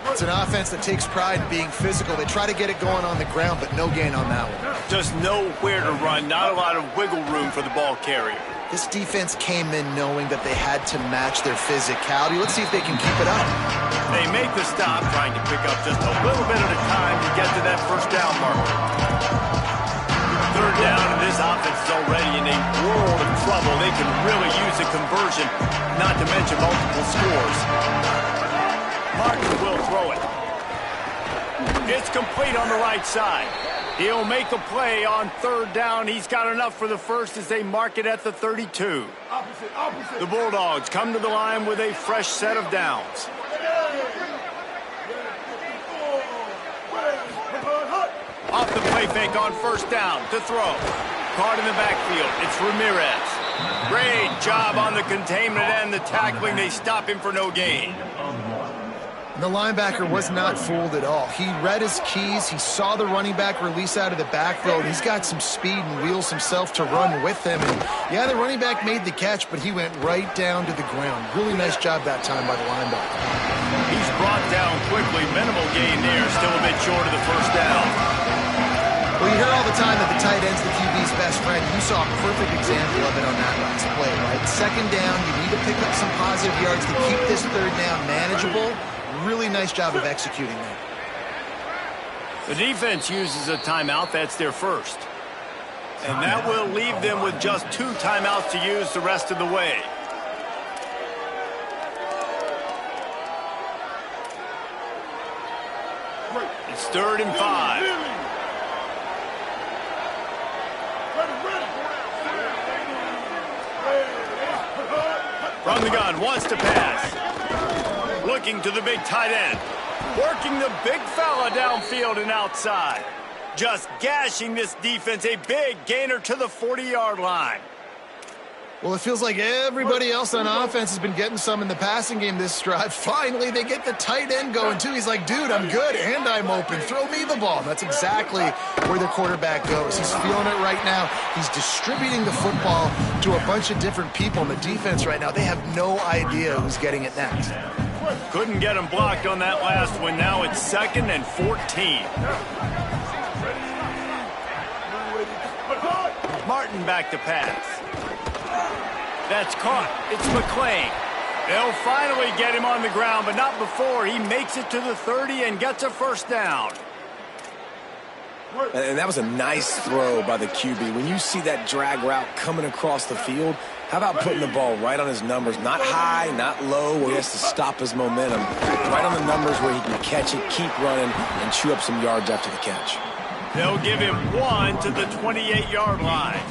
It's an offense that takes pride in being physical. They try to get it going on the ground, but no gain on that one. Just nowhere to run. Not a lot of wiggle room for the ball carrier. This defense came in knowing that they had to match their physicality. Let's see if they can keep it up. They make the stop, trying to pick up just a little bit at a time to get to that first down marker. Third down, and this offense is already in a world of trouble. They can really use a conversion, not to mention multiple scores. Martin will throw it. It's complete on the right side. He'll make a play on third down. He's got enough for the first as they mark it at the 32. The Bulldogs come to the line with a fresh set of downs. Off the play fake on first down to throw. Caught in the backfield. It's Ramirez. Great job on the containment and the tackling. They stop him for no gain. The linebacker was not fooled at all. He read his keys. He saw the running back release out of the backfield. He's got some speed and wheels himself to run with him. And yeah, the running back made the catch, but he went right down to the ground. Really nice job that time by the linebacker. He's brought down quickly. Minimal gain there. Still a bit short of the first down. Well, you hear all the time that the tight end's the QB's best friend. You saw a perfect example of it on that last play, right? Second down, you need to pick up some positive yards to keep this third down manageable. Really nice job of executing that. The defense uses a timeout. That's their first. And that will leave them with just 2 timeouts to use the rest of the way. It's 3rd and 5. From the gun, wants to pass. Looking to the big tight end. Working the big fella downfield and outside. Just gashing this defense. A big gainer to the 40-yard line. Well, it feels like everybody else on offense has been getting some in the passing game this drive. Finally, they get the tight end going, too. He's like, dude, I'm good, and I'm open. Throw me the ball. That's exactly where the quarterback goes. He's feeling it right now. He's distributing the football to a bunch of different people in the defense right now. They have no idea who's getting it next. Couldn't get him blocked on that last one. Now it's 2nd and 14. Martin back to pass. That's caught. It's McClain. They'll finally get him on the ground, but not before. He makes it to the 30 and gets a first down. And that was a nice throw by the QB. When you see that drag route coming across the field, how about putting the ball right on his numbers? Not high, not low, where he has to stop his momentum. Right on the numbers where he can catch it, keep running, and chew up some yards after the catch. They'll give him 1 to the 28-yard line.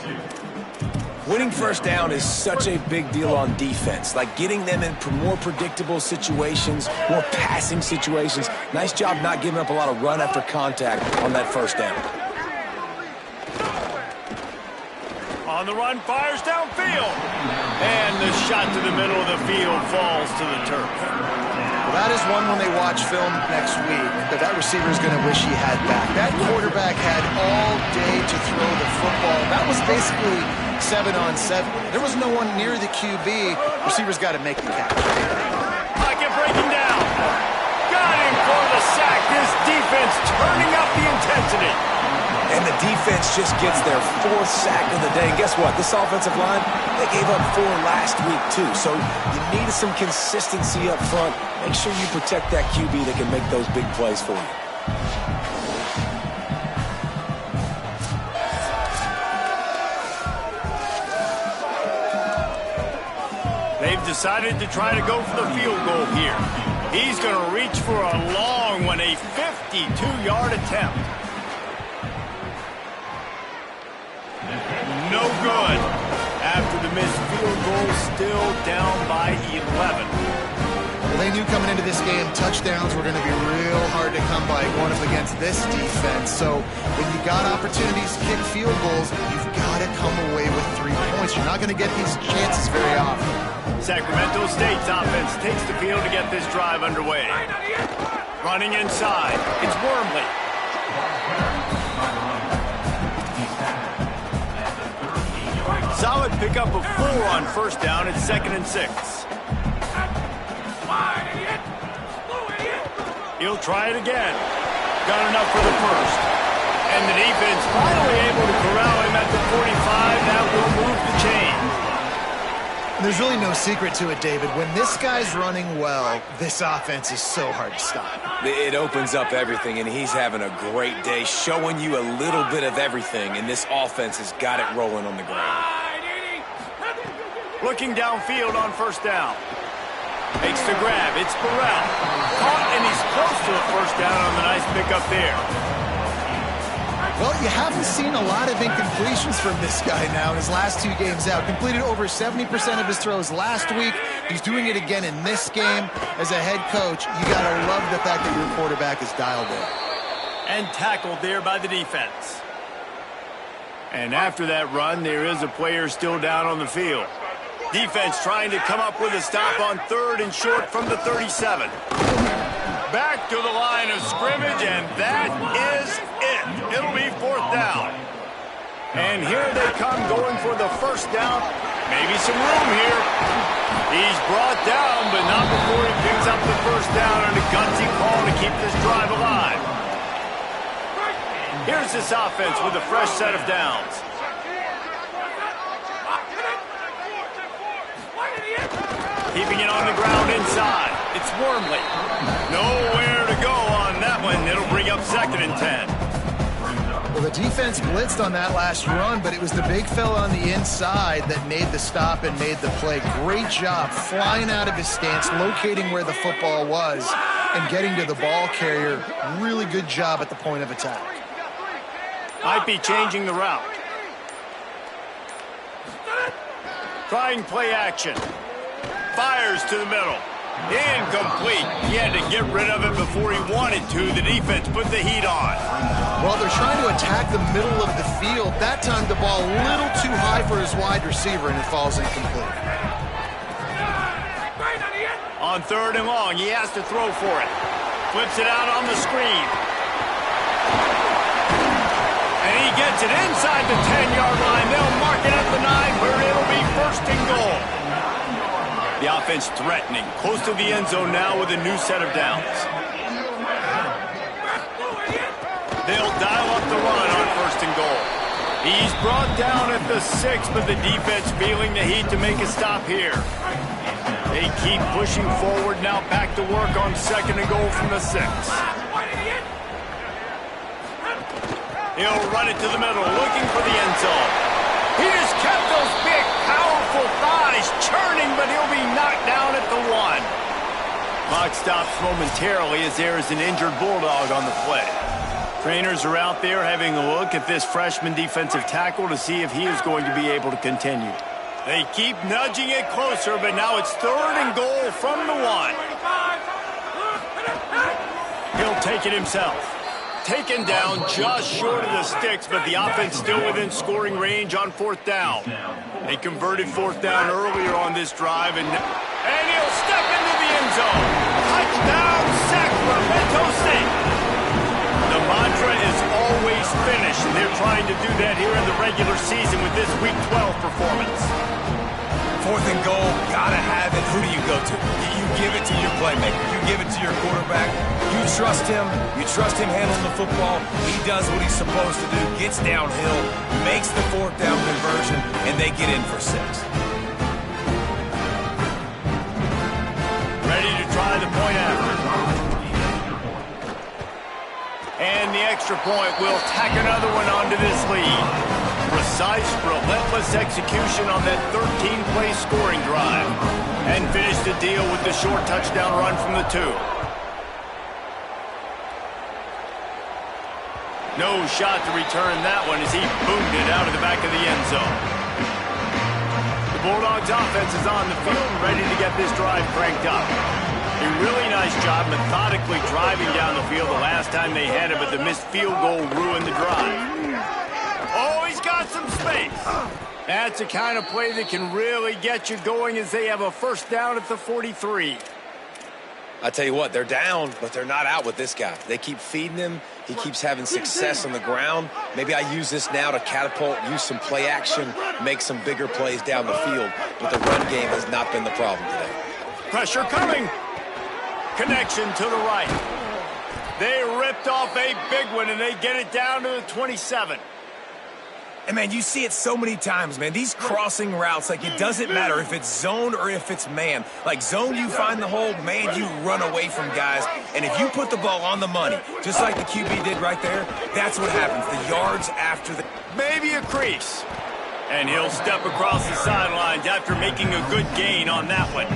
Winning first down is such a big deal on defense. Like getting them in more predictable situations, more passing situations. Nice job not giving up a lot of run after contact on that first down. On the run, fires downfield. And the shot to the middle of the field falls to the turf. Well, that is one when they watch film next week that receiver is going to wish he had back. That quarterback had all day to throw the football. That was basically 7-on-7. There was no one near the QB. Receiver's got to make the catch. Pocket breaking down. Got him for the sack. This defense turning up the intensity. And the defense just gets their 4th sack of the day. And guess what? This offensive line, they gave up 4 last week, too. So you need some consistency up front. Make sure you protect that QB that can make those big plays for you. They've decided to try to go for the field goal here. He's going to reach for a long one, a 52-yard attempt. No good. After the missed field goal, still down by 11. Well, they knew coming into this game, touchdowns were going to be real hard to come by going up against this defense. So when you got opportunities to kick field goals, you've got to come away with 3 points. You're not going to get these chances very often. Sacramento State's offense takes the field to get this drive underway. Running inside, it's Wormley. Solid pickup of 4 on first down. It's 2nd and 6. He'll try it again. Got enough for the first. And the defense finally able to corral him at the 45. That will move the chains. There's really no secret to it, David. When this guy's running well, this offense is so hard to stop. It opens up everything, and he's having a great day, showing you a little bit of everything, and this offense has got it rolling on the ground. Looking downfield on first down. Makes the grab. It's Burrell. Caught, and he's close to a first down on the nice pickup there. Well, you haven't seen a lot of incompletions from this guy now in his last 2 games out. Completed over 70% of his throws last week. He's doing it again in this game. As a head coach, you got to love the fact that your quarterback is dialed in. And tackled there by the defense. And after that run, there is a player still down on the field. Defense trying to come up with a stop on 3rd and short from the 37. Back to the line of scrimmage, and that is it. It'll be 4th down. And here they come going for the first down. Maybe some room here. He's brought down, but not before he picks up the first down and a gutsy call to keep this drive alive. Here's this offense with a fresh set of downs. Keeping it on the ground inside. It's Wormley. Nowhere to go on that one. It'll bring up 2nd and 10. Well, the defense blitzed on that last run, but it was the big fella on the inside that made the stop and made the play. Great job flying out of his stance, locating where the football was, and getting to the ball carrier. Really good job at the point of attack. Might be changing the route. Trying play action. Fires to the middle. Incomplete. He had to get rid of it before he wanted to. The defense put the heat on. Well, they're trying to attack the middle of the field. That time the ball a little too high for his wide receiver, and it falls incomplete. On 3rd and long, he has to throw for it. Flips it out on the screen. And he gets it inside the 10-yard line. They'll mark it at the 9, where it'll be 1st and goal. The offense threatening, close to the end zone now with a new set of downs. They'll dial up the run on 1st and goal. He's brought down at the 6, but the defense feeling the heat to make a stop here. They keep pushing forward, now back to work on 2nd and goal from the 6. He'll run it to the middle, looking for the end zone. He just kept those big, powerful thighs churning, but he'll be knocked down at the 1. Clock stops momentarily as there is an injured Bulldog on the play. Trainers are out there having a look at this freshman defensive tackle to see if he is going to be able to continue. They keep nudging it closer, but now it's 3rd and goal from the 1. He'll take it himself. Taken down just short of the sticks, but the offense still within scoring range on 4th down. They converted 4th down earlier on this drive, and he'll step into the end zone. Touchdown, Sacramento State. The mantra is always finish, and they're trying to do that here in the regular season with this Week 12 performance. 4th and goal, gotta have it. Who do you go to? You give it to your playmaker. You give it to your quarterback. You trust him. You trust him handling the football. He does what he's supposed to do, gets downhill, makes the 4th down conversion, and they get in for 6. Ready to try the point after. And the extra point will tack another one onto this lead. Precise, relentless execution on that 13-play scoring drive. And finish the deal with the short touchdown run from the 2. No shot to return that one as he boomed it out of the back of the end zone. The Bulldogs offense is on the field and ready to get this drive cranked up. A really nice job methodically driving down the field the last time they had it, but the missed field goal ruined the drive. Oh, he's got some space. That's the kind of play that can really get you going as they have a first down at the 43. I tell you what, they're down, but they're not out with this guy. They keep feeding him. He keeps having success on the ground. Maybe I use this now to catapult, use some play action, make some bigger plays down the field. But the run game has not been the problem today. Pressure coming. Connection to the right. They ripped off a big one, and they get it down to the 27. And, man, you see it so many times, man. These crossing routes, like, it doesn't matter if it's zone or if it's man. Like, zone, you find the hole. Man, you run away from guys. And if you put the ball on the money, just like the QB did right there, that's what happens. The yards after the... Maybe a crease. And he'll step across the sidelines after making a good gain on that one.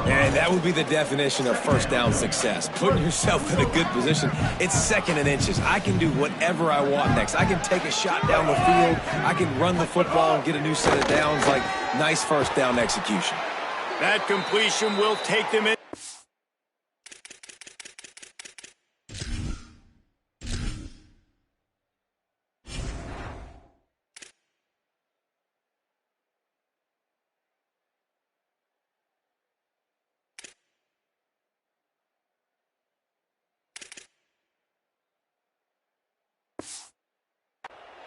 And that would be the definition of first down success. Putting yourself in a good position. It's second and inches. I can do whatever I want next. I can take a shot down the field. I can run the football and get a new set of downs. Like, nice first down execution. That completion will take them in.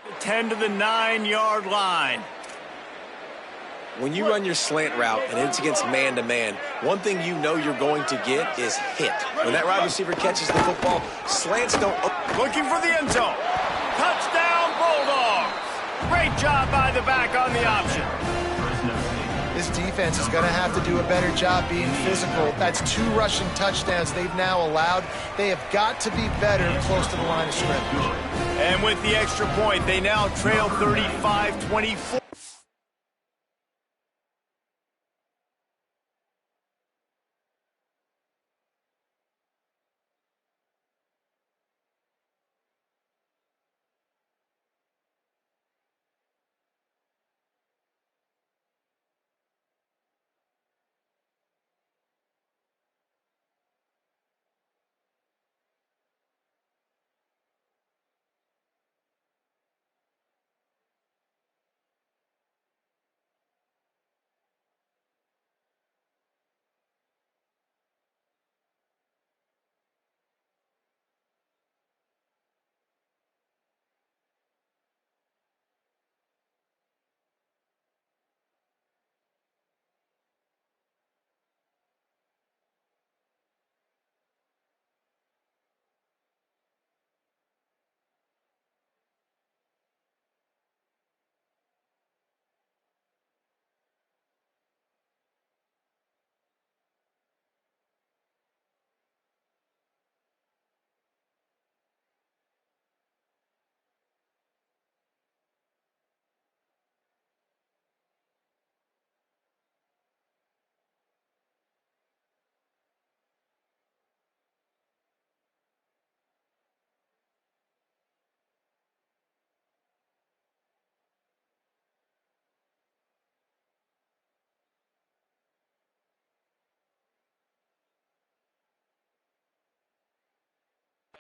The 10 to the 9-yard line. When you run your slant route and it's against man-to-man, one thing you know you're going to get is hit. When that wide receiver catches the football, slants don't... Looking for the end zone. Touchdown, Bulldogs. Great job by the back on the option. This defense is going to have to do a better job being physical. That's 2 rushing touchdowns they've now allowed. They have got to be better close to the line of scrimmage. And with the extra point, they now trail 35-24.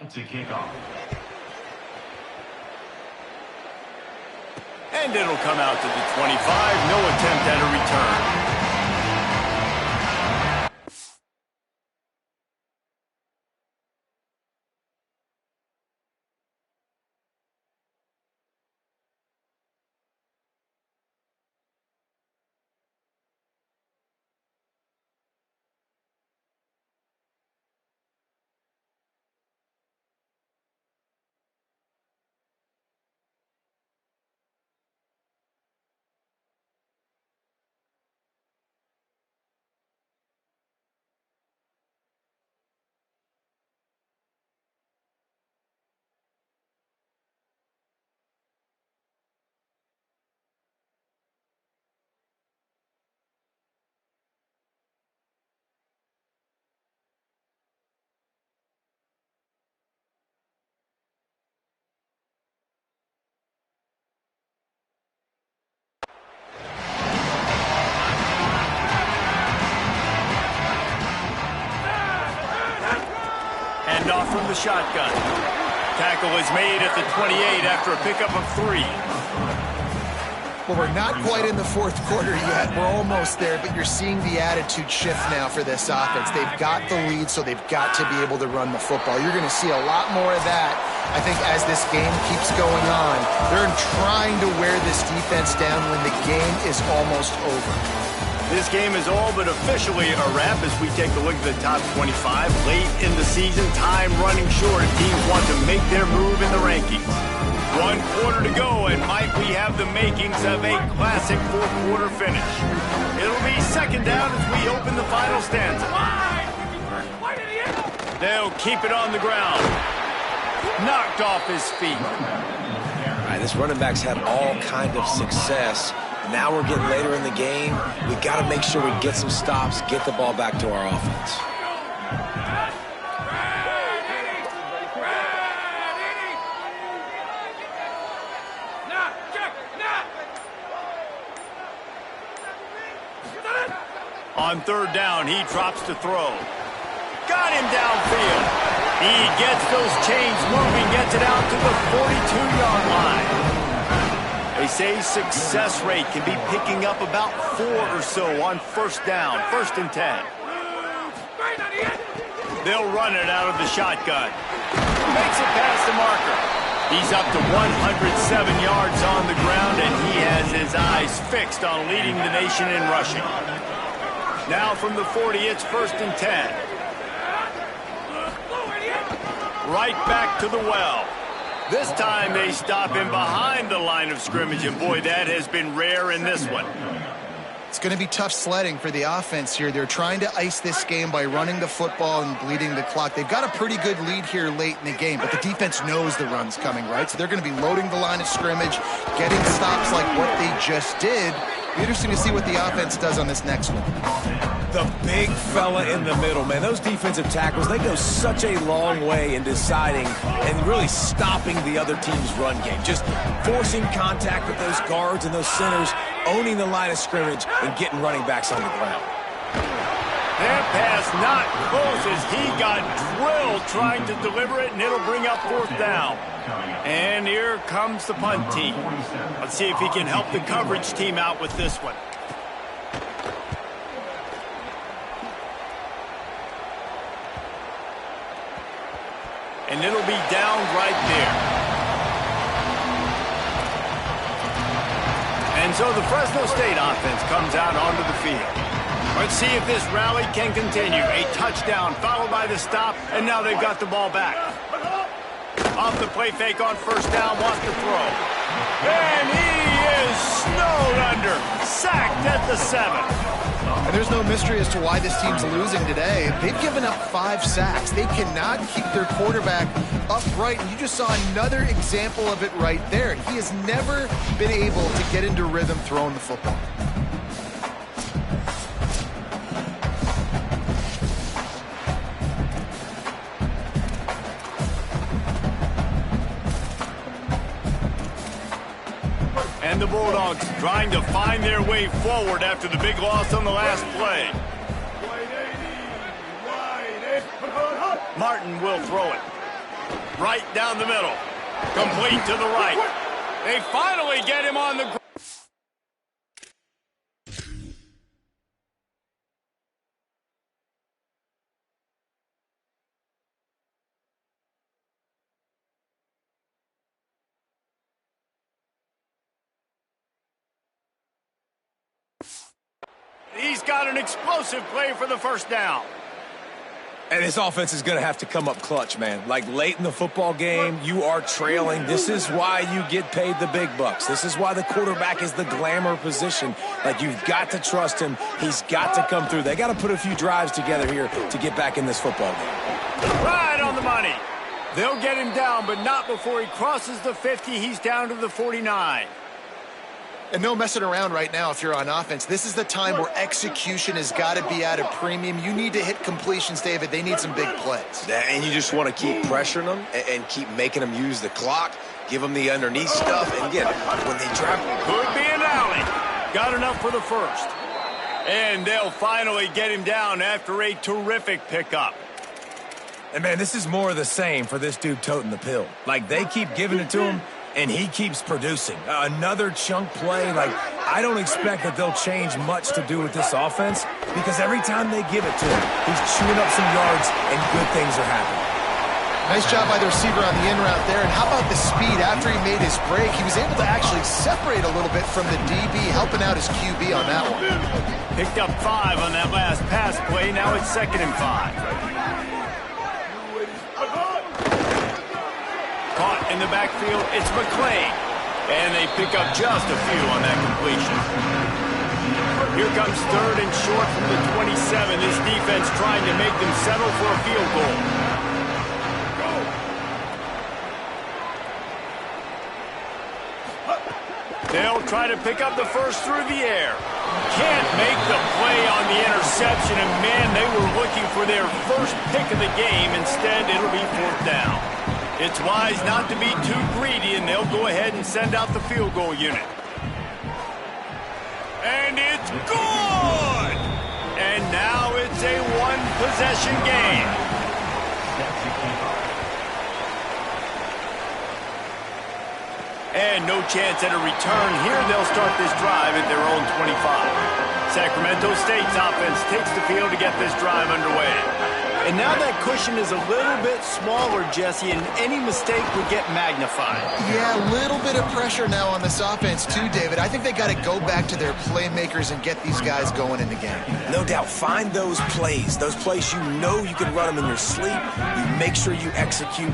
To kick off. And it'll come out to the 25. No attempt at a return. the shotgun. Tackle is made at the 28 after a pickup of 3. Well, we're not quite in the fourth quarter yet. We're almost there, but you're seeing the attitude shift now for this offense. They've got the lead, so they've got to be able to run the football. You're going to see a lot more of that, I think, as this game keeps going on. They're trying to wear this defense down when the game is almost over. This game is all but officially a wrap as we take a look at the top 25. Late in the season, time running short. Teams want to make their move in the rankings. 1 quarter to go, and might we have the makings of a classic fourth-quarter finish. It'll be second down as we open the final stanza. They'll keep it on the ground. Knocked off his feet. All right, this running back's had all kind of success. Now we're getting later in the game. We got to make sure we get some stops, get the ball back to our offense. On third down, he drops to throw. Got him downfield. He gets those chains moving, gets it out to the 42-yard line. They say success rate can be picking up about 4 or so on first down, 1st and 10. They'll run it out of the shotgun. Makes it past the marker. He's up to 107 yards on the ground, and he has his eyes fixed on leading the nation in rushing. Now from the 40, it's 1st and 10. Right back to the well. This time they stop him behind the line of scrimmage, and boy, that has been rare in this one. It's going to be tough sledding for the offense here. They're trying to ice this game by running the football and bleeding the clock. They've got a pretty good lead here late in the game, but the defense knows the run's coming, right? So they're going to be loading the line of scrimmage, getting stops like what they just did. Be interesting to see what the offense does on this next one. The big fella in the middle, man. Those defensive tackles, they go such a long way in deciding and really stopping the other team's run game. Just forcing contact with those guards and those centers, owning the line of scrimmage, and getting running backs on the ground. That pass not close as he got drilled trying to deliver it, and it'll bring up 4th down. And here comes the punt team. Let's see if he can help the coverage team out with this one. And it'll be down right there. And so the Fresno State offense comes out onto the field. Let's see if this rally can continue. A touchdown followed by the stop, and now they've got the ball back. Off the play fake on 1st down, wants to throw. And he is snowed under. Sacked at the 7. And there's no mystery as to why this team's losing today. They've given up 5 sacks. They cannot keep their quarterback upright. And you just saw another example of it right there. He has never been able to get into rhythm throwing the football. And the Bulldogs trying to find their way forward after the big loss on the last play. Martin will throw it. Right down the middle. Complete to the right. They finally get him on the ground. He's got an explosive play for the 1st down. And this offense is going to have to come up clutch, man. Like late in the football game, you are trailing. This is why you get paid the big bucks. This is why the quarterback is the glamour position. Like, you've got to trust him. He's got to come through. They got to put a few drives together here to get back in this football game. Right on the money. They'll get him down, but not before he crosses the 50. He's down to the 49. And no messing around right now if you're on offense. This is the time where execution has got to be at a premium. You need to hit completions, David. They need some big plays. And you just want to keep pressuring them and keep making them use the clock, give them the underneath stuff. And again, when they drop, could be an alley. Got enough for the 1st. And they'll finally get him down after a terrific pickup. And, man, this is more of the same for this dude toting the pill. Like, they keep giving it to him, and he keeps producing. Another chunk play. Like, I don't expect that they'll change much to do with this offense because every time they give it to him, he's chewing up some yards, and good things are happening. Nice job by the receiver on the in route there. And how about the speed? After he made his break, he was able to actually separate a little bit from the DB, helping out his QB on that one. Picked up 5 on that last pass play. Now it's 2nd and 5. Caught in the backfield, it's McClain. And they pick up just a few on that completion. Here comes 3rd and short from the 27. This defense trying to make them settle for a field goal. They'll try to pick up the first through the air. Can't make the play on the interception, and man, they were looking for their first pick of the game. Instead, it'll be 4th down. It's wise not to be too greedy, and they'll go ahead and send out the field goal unit. And it's good! And now it's a one-possession game. And no chance at a return here. They'll start this drive at their own 25. Sacramento State's offense takes the field to get this drive underway. And now that cushion is a little bit smaller, Jesse, and any mistake would get magnified. Yeah, a little bit of pressure now on this offense too, David. I think they got to go back to their playmakers and get these guys going in the game. No doubt. Find those plays you know you can run them in your sleep. You make sure you execute.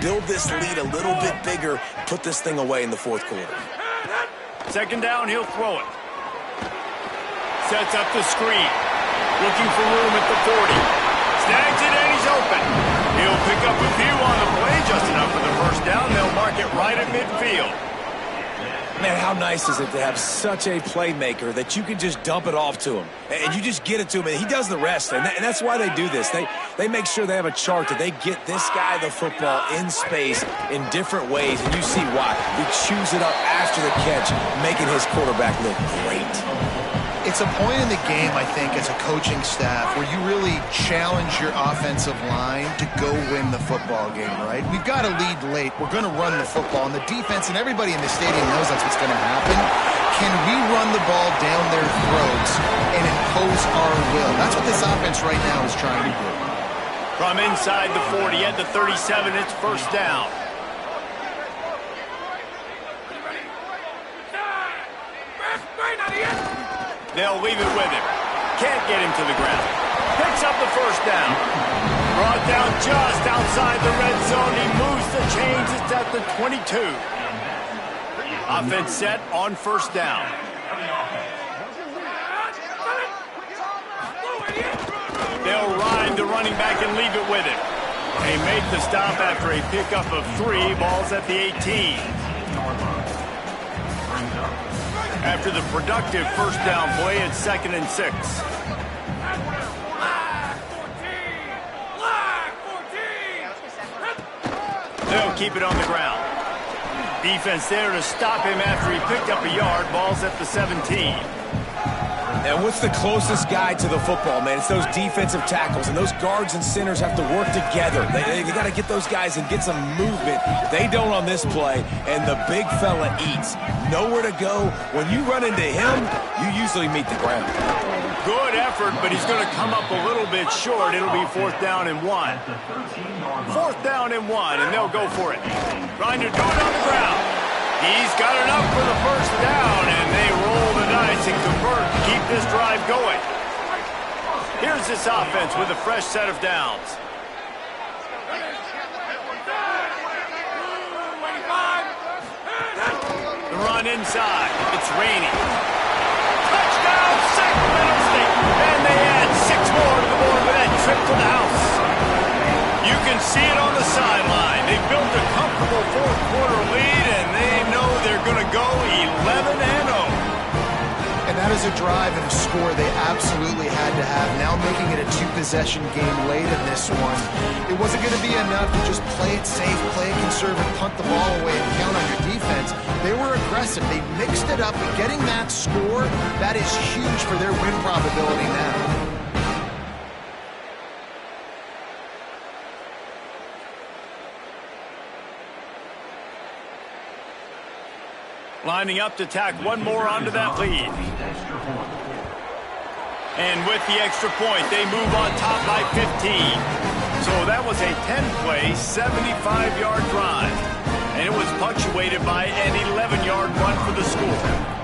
Build this lead a little bit bigger. Put this thing away in the 4th quarter. 2nd down, he'll throw it. Sets up the screen. Looking for room at the 40. Snags it and he's open. He'll pick up a few on the play, just enough for the first down. They'll mark it right at midfield. Man, how nice is it to have such a playmaker that you can just dump it off to him. And you just get it to him, and he does the rest. And that's why they do this. They make sure they have a chart that they get this guy the football in space in different ways, and you see why. He chews it up after the catch, making his quarterback look great. It's a point in the game, I think, as a coaching staff where you really challenge your offensive line to go win the football game, right? We've got to lead late. We're going to run the football, and the defense and everybody in the stadium knows that's what's going to happen. Can we run the ball down their throats and impose our will? That's what this offense right now is trying to do. From inside the 40 at the 37, it's 1st down. They'll leave it with him. Can't get him to the ground. Picks up the 1st down. Brought down just outside the red zone. He moves the chains. It's at the 22. Offense set on 1st down. They'll ride the running back and leave it with him. They make the stop after a pickup of 3. Ball's at the 18. After the productive 1st down play, it's 2nd and 6. They'll keep it on the ground. Defense there to stop him after he picked up a yard. Ball's at the 17. And what's the closest guy to the football, man? It's those defensive tackles, and those guards and centers have to work together. They got to get those guys and get some movement. They don't on this play, and the big fella eats. Nowhere to go. When you run into him, you usually meet the ground. Good effort, but he's going to come up a little bit short. It'll be 4th down and 1. 4th down and 1, and they'll go for it. Trying to do it on the ground. He's got enough for the 1st down, and they roll the dice and convert to keep this drive going. Here's this offense with a fresh set of downs. The run inside. It's raining. Touchdown, Sacramento State. And they add 6 more to the board with that trip to the house. You can see it on the sideline. They built a comfortable 4th quarter lead, and they know they're going to go 11-0. And that is a drive and a score they absolutely had to have. Now making it a 2-possession game late in this one. It wasn't going to be enough to just play it safe, play it conservative, punt the ball away, and count on your defense. They were aggressive. They mixed it up. And getting that score, that is huge for their win probability now. Lining up to tack one more onto that lead. And with the extra point, they move on top by 15. So that was a 10-play, 75-yard drive. And it was punctuated by an 11-yard run for the score.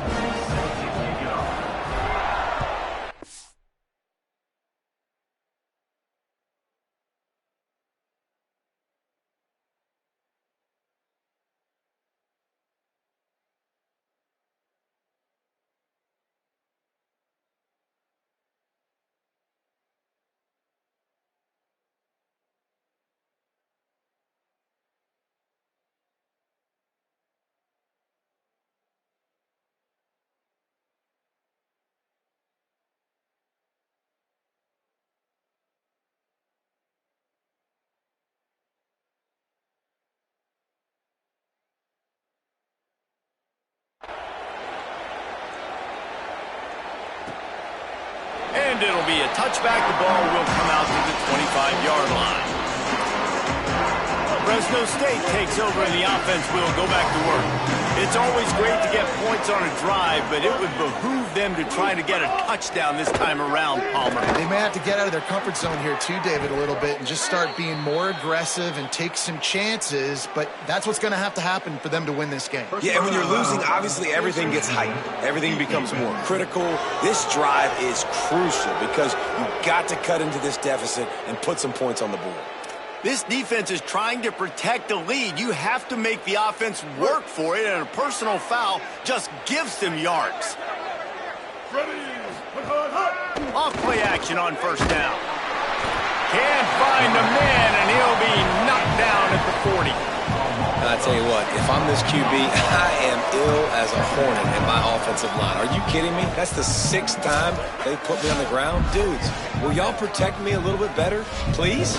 And it'll be a touchback. The ball will come out to the 25-yard line. Fresno State takes over and the offense will go back to work. It's always great to get points on a drive, but it would behoove them to try to get a touchdown this time around, Palmer. They may have to get out of their comfort zone here too, David, a little bit and just start being more aggressive and take some chances, but that's what's going to happen for them to win this game. Yeah, and when you're losing, obviously everything gets heightened. Everything becomes more critical. This drive is crucial because you've got to cut into this deficit and put some points on the board. This defense is trying to protect the lead. You have to make the offense work for it, and a personal foul just gives them yards. Off play action on first down. Can't find the man, and he'll be knocked down at the 40. I tell you what, if I'm this QB, I am ill as a hornet in my offensive line. Are you kidding me? That's the 6th time they put me on the ground. Dudes, will y'all protect me a little bit better, please?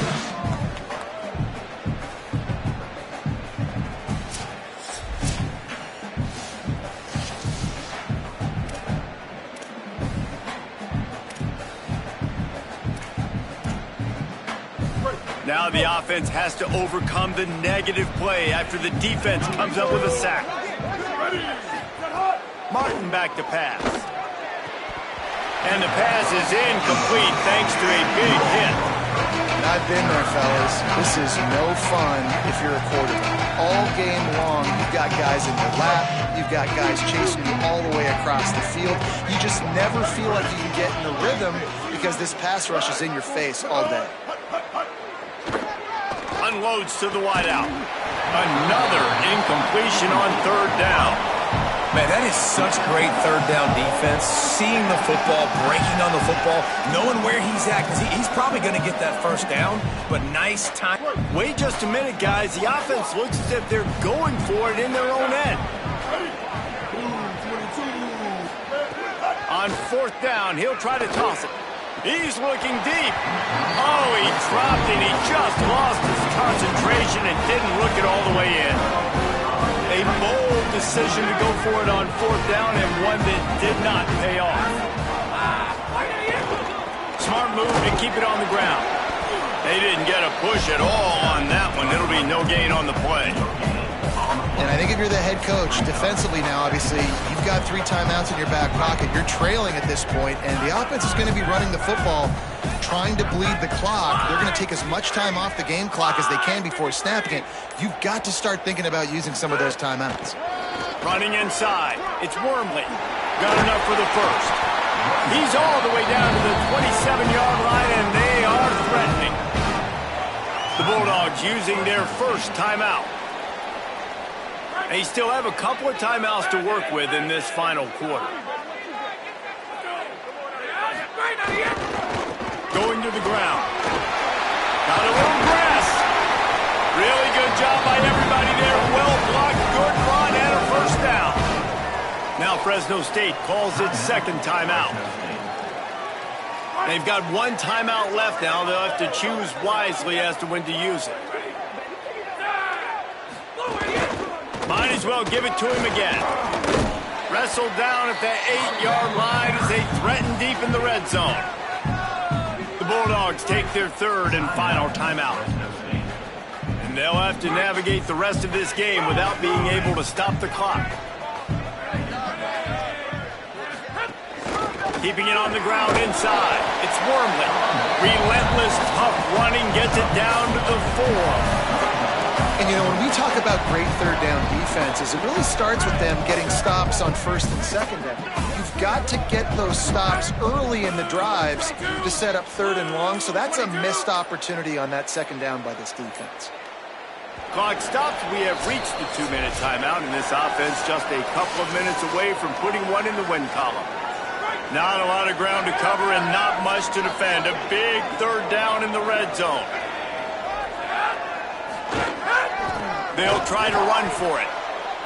Now the offense has to overcome the negative play after the defense comes up with a sack. Martin back to pass. And the pass is incomplete thanks to a big hit. I've been there, fellas. This is no fun if you're a quarterback. All game long, you've got guys in your lap. You've got guys chasing you all the way across the field. You just never feel like you can get in a rhythm because this pass rush is in your face all day. Unloads to the wideout. Another incompletion on third down. Man, that is such great third down defense. Seeing the football, breaking on the football, knowing where he's at, because he's probably going to get that first down, but nice time. Wait just a minute, guys. The offense looks as if they're going for it in their own end. On fourth down, he'll try to toss it. He's looking deep. Oh, he dropped and he just lost his concentration and didn't look it all the way in. A bold decision to go for it on fourth down and one that did not pay off. Smart move to keep it on the ground. They didn't get a push at all on that one. It'll be no gain on the play. And I think if you're the head coach, defensively now, obviously, you've got 3 timeouts in your back pocket. You're trailing at this point, and the offense is going to be running the football, trying to bleed the clock. They're going to take as much time off the game clock as they can before snapping it. You've got to start thinking about using some of those timeouts. Running inside. It's Wormley. Got enough for the first. He's all the way down to the 27-yard line, and they are threatening. The Bulldogs using their first timeout. They still have a couple of timeouts to work with in this final quarter. Going to the ground. Got a little grass. Really good job by everybody there. Well blocked, good run, and a first down. Now Fresno State calls its second timeout. They've got 1 timeout left now. They'll have to choose wisely as to when to use it. Might as well give it to him again. Wrestled down at the 8-yard line as they threaten deep in the red zone. The Bulldogs take their third and final timeout. And they'll have to navigate the rest of this game without being able to stop the clock. Keeping it on the ground inside. It's Wormley. Relentless, tough running gets it down to the 4. And, you know, when we talk about great third down defenses, it really starts with them getting stops on first and second down. You've got to get those stops early in the drives to set up third and long, so that's a missed opportunity on that second down by this defense. Clock stops. We have reached the 2-minute timeout, and this offense just a couple of minutes away from putting one in the win column. Not a lot of ground to cover and not much to defend. A big third down in the red zone. They'll try to run for it.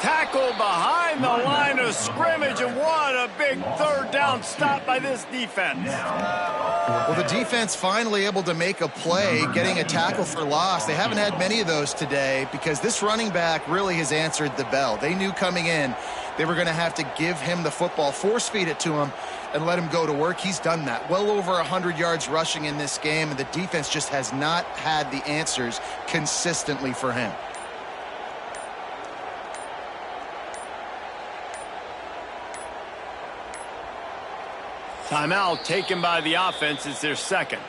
Tackle behind the line of scrimmage, and what a big third down stop by this defense. Well, the defense finally able to make a play, getting a tackle for loss. They haven't had many of those today because this running back really has answered the bell. They knew coming in they were going to have to give him the football, force feed it to him, and let him go to work. He's done that. Well over 100 yards rushing in this game, and the defense just has not had the answers consistently for him. Timeout taken by the offense is their second.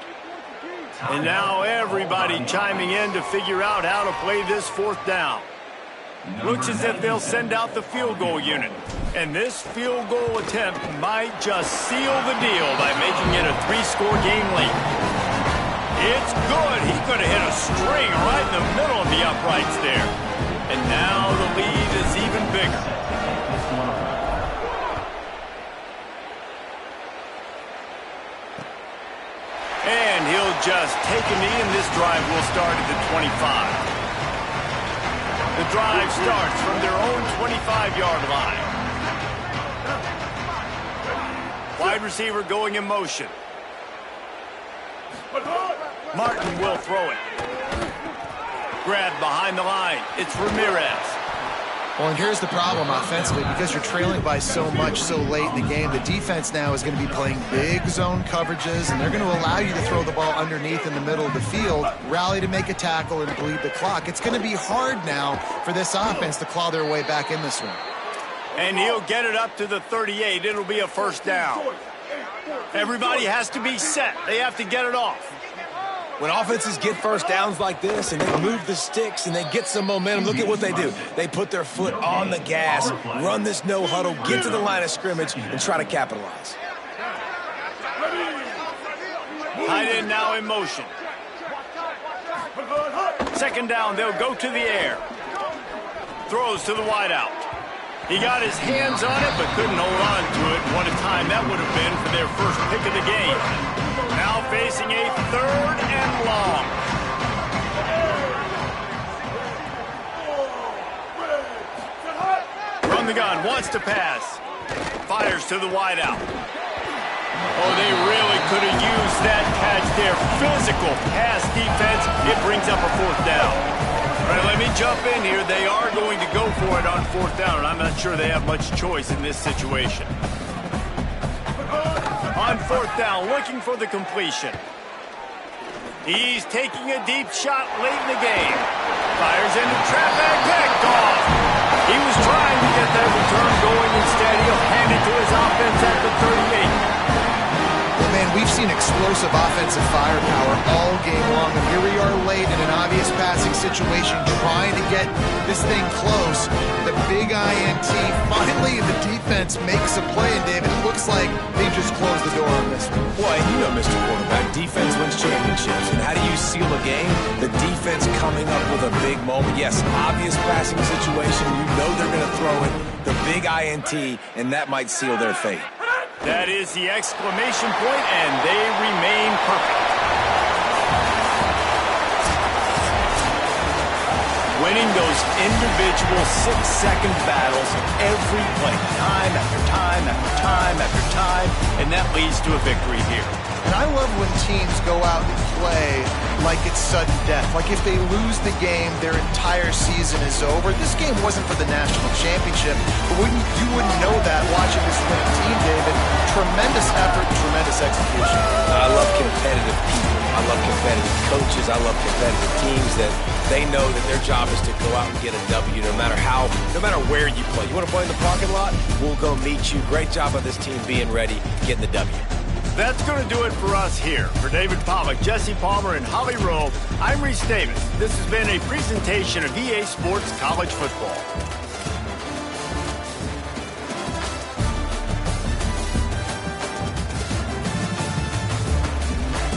And now everybody chiming in to figure out how to play this fourth down. Looks as if they'll send out the field goal unit. And this field goal attempt might just seal the deal by making it a 3-score game late. It's good. He could have hit a string right in the middle of the uprights there. And now the lead is even bigger. And he'll just take a knee, and this drive will start at the 25. The drive starts from their own 25-yard line. Wide receiver going in motion. Martin will throw it. Grabbed behind the line. It's Ramirez. Well, and here's the problem offensively. Because you're trailing by so much so late in the game, the defense now is going to be playing big zone coverages, and they're going to allow you to throw the ball underneath in the middle of the field, rally to make a tackle, and bleed the clock. It's going to be hard now for this offense to claw their way back in this one. And he'll get it up to the 38. It'll be a first down. Everybody has to be set. They have to get it off. When offenses get first downs like this and they move the sticks and they get some momentum, look at what they do. They put their foot on the gas, run this no huddle, get to the line of scrimmage, and try to capitalize. Tight end now in motion. Second down, they'll go to the air. Throws to the wideout. He got his hands on it but couldn't hold on to it. What a time that would have been for their first pick of the game. Now facing a third and long. From the gun, wants to pass. Fires to the wideout. Oh, they really could have used that catch there. Physical pass defense. It brings up a fourth down. All right, let me jump in here. They are going to go for it on fourth down, and I'm not sure they have much choice in this situation. On fourth down, looking for the completion. He's taking a deep shot late in the game. Fires into traffic, picked off. He was trying to get that return going. Instead, he'll hand it to his offense at the 38. Well, man, we've seen explosive offensive firepower all game long, and here we are late in an obvious passing situation trying to get this thing close. The big INT, finally the defense makes a play, and David, it looks like they just closed the door on this one. Boy, you know, Mr. Quarterback, defense wins championships. And how do you seal a game? The defense coming up with a big moment. Yes, obvious passing situation. You know they're going to throw it. The big INT, and that might seal their fate. That is the exclamation point, and they remain perfect. Winning those individual 6-second battles every play, time after time after time after time, and that leads to a victory here. And I love when teams go out and play like it's sudden death. Like if they lose the game, their entire season is over. This game wasn't for the national championship, but you wouldn't know that watching this winning team, David. Tremendous effort, tremendous execution. I love competitive people. I love competitive coaches. I love competitive teams that they know that their job is to go out and get a W no matter where you play. You want to play in the parking lot? We'll go meet you. Great job of this team being ready, getting the W. That's going to do it for us here. For David Pollack, Jesse Palmer, and Holly Rowe, I'm Reese Davis. This has been a presentation of EA Sports College Football.